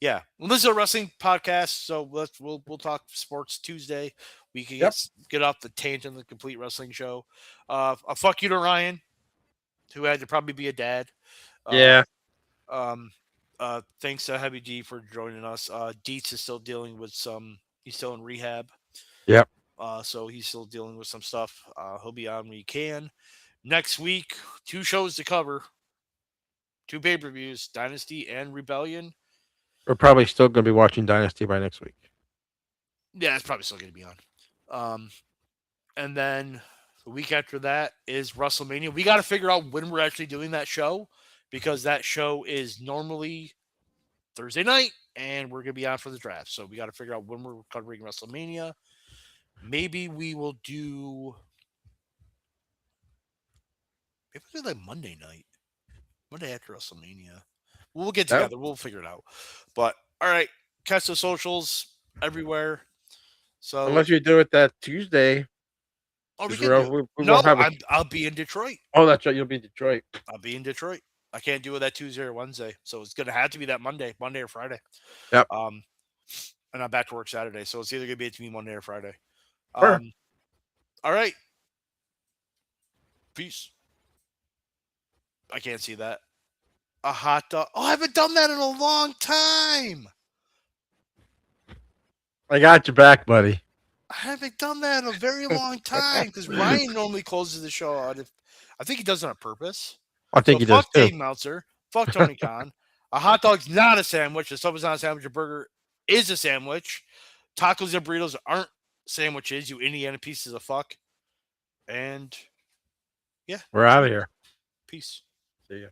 S2: yeah. Well, this is a wrestling podcast, so we'll talk sports Tuesday. We can get off the tangent of the complete wrestling show. A fuck you to Ryan, who had to probably be a dad.
S3: Yeah.
S2: Thanks to Heavy G for joining us. Dietz is still dealing with he's still in rehab.
S3: Yep.
S2: So he's still dealing with some stuff. He'll be on when he can. Next week, 2 shows to cover. 2 pay-per-views, Dynasty and Rebellion.
S3: We're probably still going to be watching Dynasty by next week.
S2: Yeah, it's probably still going to be on. And then the week after that is WrestleMania. We got to figure out when we're actually doing that show, because that show is normally Thursday night, and we're going to be on for the draft. So we got to figure out when we're covering WrestleMania. Maybe we will do Monday night. Monday after WrestleMania. We'll get together. We'll figure it out. But, all right. Catch the socials everywhere. So
S3: unless you do it that Tuesday.
S2: Oh, we
S3: 'cause
S2: can do it. No, I'll be in Detroit.
S3: Oh, that's right. You'll be in Detroit.
S2: I'll be in Detroit. I can't do it that Tuesday or Wednesday, so it's gonna have to be that Monday or Friday.
S3: Yep.
S2: And I'm back to work Saturday, so it's either gonna be Monday or Friday.
S3: Sure.
S2: All right. Peace. I can't see that. A hot dog. Oh, I haven't done that in a long time.
S3: I got your back, buddy.
S2: I haven't done that in a very long time because Ryan normally closes the show out. I think he does it on purpose.
S3: I think he does
S2: fuck
S3: too.
S2: Dave Meltzer. Fuck Tony Khan. A hot dog's not a sandwich. A sub is not a sandwich. A burger is a sandwich. Tacos and burritos aren't sandwiches, you Indiana pieces of fuck. And yeah.
S3: We're out of here.
S2: Peace.
S3: See ya.